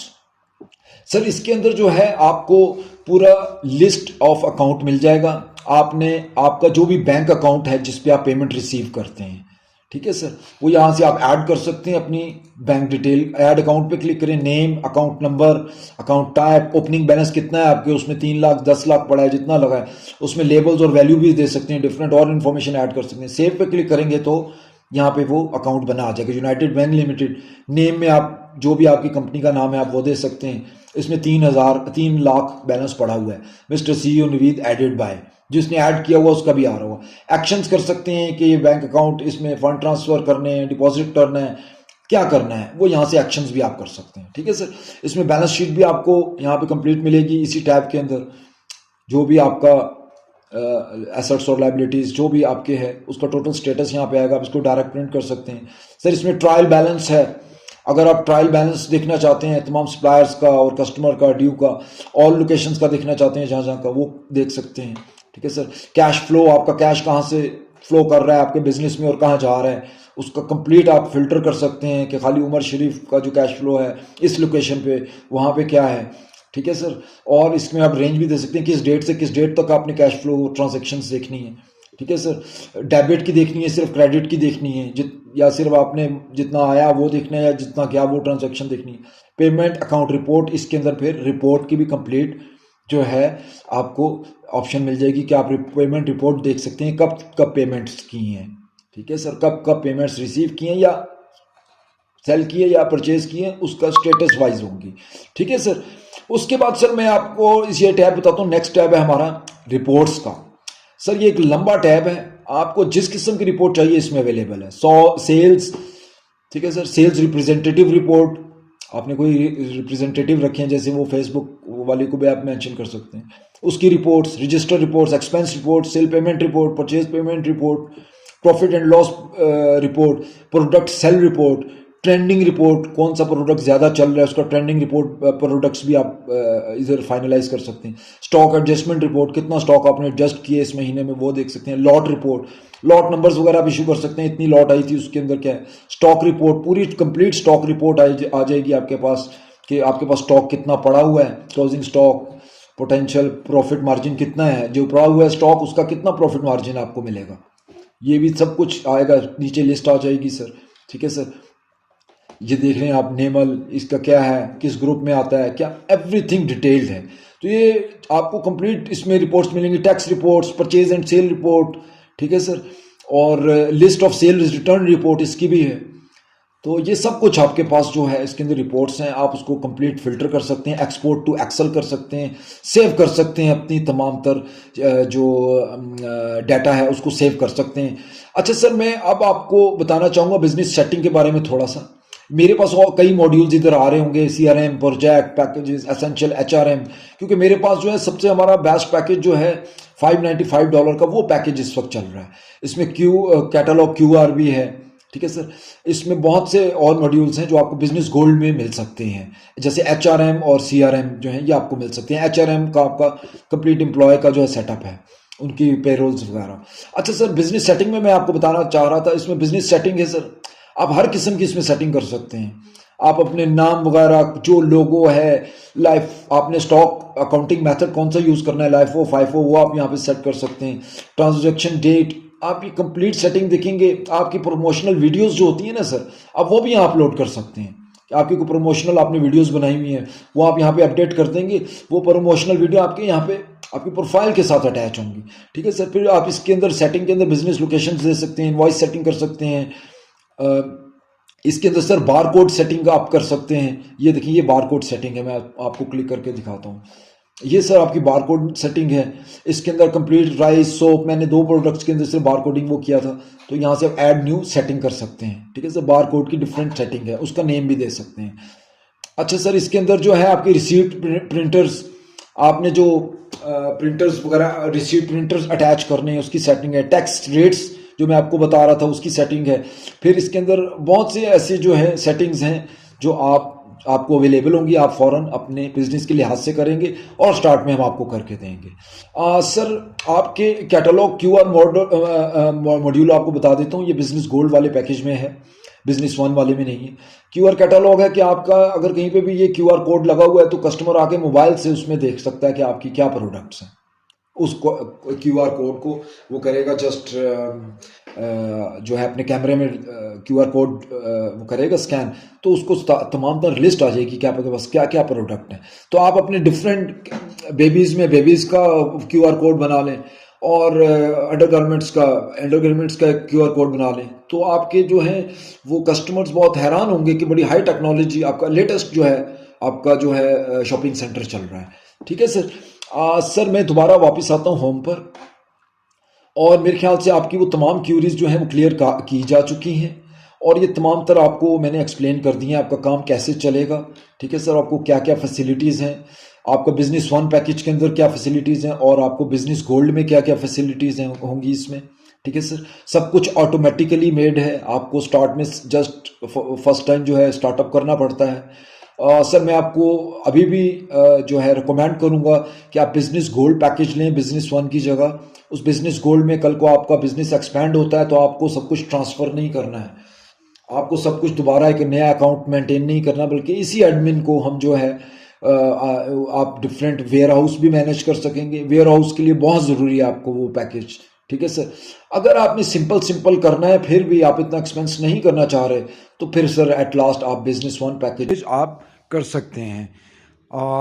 सर इसके अंदर जो है आपको पूरा लिस्ट ऑफ अकाउंट मिल जाएगा। आपने आपका जो भी बैंक अकाउंट है जिस पे आप पेमेंट रिसीव करते हैं, ठीक है सर, वो यहाँ से आप ऐड कर सकते हैं अपनी बैंक डिटेल। ऐड अकाउंट पे क्लिक करें, name, account number, account type, opening balance कितना है आपके, उसमें 3 लाख 10 लाख पड़ा है जितना लगा है, उसमें लेबल्स और वैल्यू भी दे सकते हैं, डिफरेंट और इन्फॉर्मेशन ऐड कर सकते हैं। सेव पे क्लिक करेंगे तो यहाँ पे वो अकाउंट बना आ जाएगा, यूनाइटेड बैंक लिमिटेड। नेम में आप जो भी आपकी कंपनी का नाम है आप वो दे सकते हैं। इसमें 3 लाख बैलेंस पड़ा हुआ है, मिस्टर CEO निवीद एडेड बाय, जिसने ऐड किया हुआ उसका भी आ रहा होगा। एक्शंस कर सकते हैं कि ये बैंक अकाउंट, इसमें फंड ट्रांसफर करने हैं, डिपॉजिट करना है, क्या करना है, वो यहाँ से एक्शंस भी आप कर सकते हैं। ठीक है सर। इसमें बैलेंस शीट भी आपको यहाँ पे कंप्लीट मिलेगी इसी टैब के अंदर। जो भी आपका एसेट्स और लाइबिलिटीज जो भी आपके है उसका टोटल स्टेटस यहाँ पे आएगा, आप इसको डायरेक्ट प्रिंट कर सकते हैं। सर इसमें ट्रायल बैलेंस है, अगर आप ट्रायल बैलेंस देखना चाहते हैं तमाम सप्लायर्स का और कस्टमर का, ड्यू का, ऑल लोकेशंस का देखना चाहते हैं जहाँ जहाँ का, वो देख सकते हैं। ठीक है सर। कैश फ्लो, आपका कैश कहाँ से फ्लो कर रहा है आपके बिजनेस में और कहाँ जा रहा है, उसका कंप्लीट आप फिल्टर कर सकते हैं कि खाली उमर शरीफ का जो कैश फ्लो है इस लोकेशन पे, वहाँ पे क्या है। ठीक है सर। और इसमें आप रेंज भी दे सकते हैं किस डेट से किस डेट तक आपने कैश फ्लो ट्रांजेक्शन्स देखनी है। ठीक है सर। डेबिट की देखनी है, सिर्फ क्रेडिट की देखनी है, या सिर्फ आपने जितना आया वो देखना है या जितना गया वो ट्रांजेक्शन देखनी है। पेमेंट अकाउंट रिपोर्ट, इसके अंदर फिर रिपोर्ट की भी कंप्लीट जो है आपको ऑप्शन मिल जाएगी कि आप पेमेंट रिपोर्ट देख सकते हैं कब कब पेमेंट्स की हैं। ठीक है सर। कब कब पेमेंट्स रिसीव किए या सेल किए या परचेज किए, उसका स्टेटस वाइज होंगी। ठीक है सर। उसके बाद सर मैं आपको ये टैब बताता हूँ। नेक्स्ट टैब है हमारा रिपोर्ट्स का। सर ये एक लंबा टैब है, आपको जिस किस्म की रिपोर्ट चाहिए इसमें अवेलेबल है। सेल्स, ठीक है सर, सेल्स रिप्रेजेंटेटिव रिपोर्ट, आपने कोई रिप्रेजेंटेटिव रखे हैं जैसे वो फेसबुक वाले को भी आप मेंशन कर सकते हैं, उसकी reports, register reports, expense report, sale payment report, purchase payment report, profit and loss report, product sale report, trending report, कौन सा प्रोडक्ट ज़्यादा चल रहा है उसका ट्रेंडिंग रिपोर्ट, प्रोडक्ट्स भी आप इधर फाइनलाइज कर सकते हैं। स्टॉक एडजस्टमेंट रिपोर्ट, कितना स्टॉक आपने एडजस्ट किए इस महीने में वो देख सकते हैं। लॉट रिपोर्ट, लॉट नंबर्स वगैरह आप इशू कर सकते हैं, इतनी लॉट आई थी उसके अंदर क्या है। स्टॉक रिपोर्ट, पूरी कंप्लीट स्टॉक रिपोर्ट आ जाएगी आपके पास कि आपके पास स्टॉक कितना पड़ा हुआ है, closing stock, potential profit margin कितना है, जो पड़ा हुआ है स्टॉक उसका कितना प्रॉफिट मार्जिन आपको मिलेगा, ये भी सब कुछ आएगा, नीचे लिस्ट आ जाएगी सर। ठीक है सर। ये देख रहे हैं आप, नेमल इसका क्या है, किस ग्रुप में आता है, क्या, एवरीथिंग डिटेल्ड है। तो ये आपको कंप्लीट इसमें रिपोर्ट्स मिलेंगी, tax reports, purchase and sale report, ठीक है सर, और list of sale return report इसकी भी है। तो ये सब कुछ आपके पास जो है इसके अंदर रिपोर्ट्स हैं, आप उसको कंप्लीट फिल्टर कर सकते हैं, एक्सपोर्ट टू एक्सेल कर सकते हैं, सेव कर सकते हैं अपनी तमाम तर जो डाटा है उसको सेव कर सकते हैं। अच्छा सर, मैं अब आपको बताना चाहूँगा बिजनेस सेटिंग के बारे में थोड़ा सा। मेरे पास और कई मॉड्यूल्स इधर आ रहे होंगे, CRM, project, packages, essential, HRM, क्योंकि मेरे पास जो है सबसे हमारा बेस्ट पैकेज जो है $595 का वो पैकेज इस वक्त चल रहा है। इसमें कैटलॉग QR भी है। ठीक है सर। इसमें बहुत से और मॉड्यूल्स हैं जो आपको बिजनेस गोल्ड में मिल सकते हैं, जैसे HRM और CRM जो है ये आपको मिल सकते हैं। HRM का आपका कंप्लीट एम्प्लॉय का जो है सेटअप है, उनकी पेरोल्स वगैरह। अच्छा सर, बिजनेस सेटिंग में मैं आपको बताना चाह रहा था, इसमें बिजनेस सेटिंग है सर, आप हर किस्म की इसमें सेटिंग कर सकते हैं। आप अपने नाम वगैरह, जो लोगो है, लाइफ, आपने स्टॉक अकाउंटिंग मेथड कौन सा यूज़ करना है, LIFO, FIFO, वो आप यहाँ पे सेट कर सकते हैं। ट्रांजैक्शन डेट, आप ये कंप्लीट सेटिंग देखेंगे। आपकी प्रमोशनल वीडियोस जो होती है ना सर, आप वो भी यहाँ अपलोड कर सकते हैं। आपकी कोई प्रमोशनल आपने वीडियोस बनाई हुई हैं वो आप यहाँ पे अपडेट कर देंगे, वो प्रमोशनल वीडियो आपके यहाँ पे आपकी प्रोफाइल के साथ अटैच होंगी। ठीक है सर। फिर आप इसके अंदर सेटिंग के अंदर बिजनेस लोकेशन दे सकते हैं, वॉइस सेटिंग कर सकते हैं। इसके अंदर सर बारकोड सेटिंग आप कर सकते हैं। ये देखिए, ये बारकोड सेटिंग है, मैं आपको क्लिक करके दिखाता हूँ। ये सर आपकी बारकोड सेटिंग है। इसके अंदर कंप्लीट राइस, सोप, मैंने 2 प्रोडक्ट्स के अंदर से बारकोडिंग वो किया था, तो यहाँ से आप ऐड न्यू सेटिंग कर सकते हैं। ठीक है सर। बारकोड की डिफरेंट सेटिंग है, उसका नेम भी दे सकते हैं। अच्छा सर, इसके अंदर जो है आपकी रिसीट प्रिंटर्स, आपने जो प्रिंटर्स वगैरह रिसीट प्रिंटर्स अटैच करने हैं उसकी सेटिंग है। टैक्स रेट्स जो मैं आपको बता रहा था उसकी सेटिंग है। फिर इसके अंदर बहुत से ऐसे जो है सेटिंग्स हैं जो आप आपको अवेलेबल होंगी, आप फ़ौरन अपने बिजनेस के लिहाज से करेंगे और स्टार्ट में हम आपको करके देंगे। सर, आपके कैटलॉग क्यूआर मॉड्यूल आपको बता देता हूँ, ये बिजनेस गोल्ड वाले पैकेज में है, बिजनेस वन वाले में नहीं है। क्यूआर कैटलॉग है कि आपका अगर कहीं पे भी ये क्यूआर कोड लगा हुआ है तो कस्टमर आके मोबाइल से उसमें देख सकता है कि आपकी क्या प्रोडक्ट्स हैं। उसको क्यूआर कोड को वो करेगा, जस्ट जो है अपने कैमरे में क्यूआर कोड वो करेगा स्कैन, तो उसको तमाम तर लिस्ट आ जाएगी कि आपके पास क्या क्या प्रोडक्ट हैं। तो आप अपने डिफरेंट बेबीज़ में बेबीज़ का क्यूआर कोड बना लें और अंडरगारमेंट्स का क्यूआर कोड बना लें, तो आपके जो हैं वो कस्टमर्स बहुत हैरान होंगे कि बड़ी हाई टेक्नोलॉजी, आपका लेटेस्ट जो है आपका जो है शॉपिंग सेंटर चल रहा है। ठीक है सर। सर, मैं दोबारा वापस आता हूँ होम पर, और मेरे ख्याल से आपकी वो तमाम क्यूरीज जो हैं वो क्लियर की जा चुकी हैं, और ये तमाम तरह आपको मैंने एक्सप्लेन कर दी हैं आपका काम कैसे चलेगा। ठीक है सर, आपको क्या क्या फैसिलिटीज़ हैं, आपका बिजनेस वन पैकेज के अंदर क्या फैसिलिटीज़ हैं, और आपको बिजनेस गोल्ड में क्या क्या फैसिलिटीज़ हैं होंगी इसमें। ठीक है सर, सब कुछ ऑटोमेटिकली मेड है, आपको स्टार्ट में जस्ट फर्स्ट टाइम जो है स्टार्टअप करना पड़ता है। सर, मैं आपको अभी भी जो है रिकमेंड करूंगा कि आप बिज़नेस गोल्ड पैकेज लें बिज़नेस वन की जगह। उस बिज़नेस गोल्ड में कल को आपका बिज़नेस एक्सपैंड होता है तो आपको सब कुछ ट्रांसफ़र नहीं करना है, आपको सब कुछ दोबारा एक नया अकाउंट मेंटेन नहीं करना, बल्कि इसी एडमिन को हम जो है आप डिफरेंट वेयर हाउस भी मैनेज कर सकेंगे। वेयर हाउस के लिए बहुत ज़रूरी है आपको वो पैकेज। ठीक है सर, अगर आपने सिंपल सिंपल करना है फिर भी आप इतना एक्सपेंस नहीं करना चाह रहे, तो फिर सर एट लास्ट आप बिजनेस वन पैकेज आप कर सकते हैं।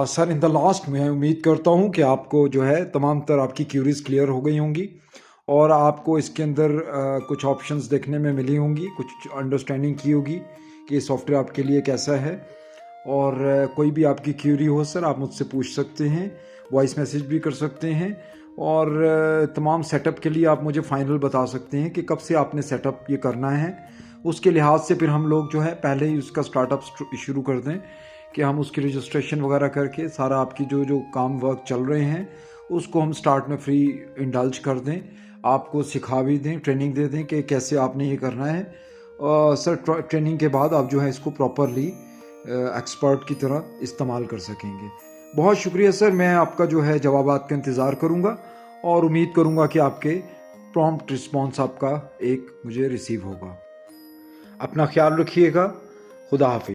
सर, इन द लास्ट मैं उम्मीद करता हूँ कि आपको जो है तमाम तरह आपकी क्यूरीज क्लियर हो गई होंगी, और आपको इसके अंदर कुछ ऑप्शंस देखने में मिली होंगी, कुछ अंडरस्टैंडिंग की होगी कि ये सॉफ्टवेयर आपके लिए कैसा है। और कोई भी आपकी क्यूरी हो सर, आप मुझसे पूछ सकते हैं, वॉइस मैसेज भी कर सकते हैं, और तमाम सेटअप के लिए आप मुझे फाइनल बता सकते हैं कि कब से आपने सेटअप ये करना है। उसके लिहाज से फिर हम लोग जो है पहले ही उसका स्टार्टअप शुरू कर दें कि हम उसकी रजिस्ट्रेशन वगैरह करके सारा आपकी जो जो काम वर्क चल रहे हैं उसको हम स्टार्ट में फ्री इंडल्ज कर दें, आपको सिखा भी दें, ट्रेनिंग दे दें कि कैसे आपने ये करना है। सर, ट्रेनिंग के बाद आप जो है इसको प्रॉपरली एक्सपर्ट की तरह इस्तेमाल कर सकेंगे। बहुत शुक्रिया सर, मैं आपका जो है जवाबात का इंतज़ार करूँगा, और उम्मीद करूँगा कि आपके प्रॉम्प्ट रिस्पॉन्स आपका एक मुझे रिसीव होगा। अपना ख्याल रखिएगा। खुदा हाफिज़।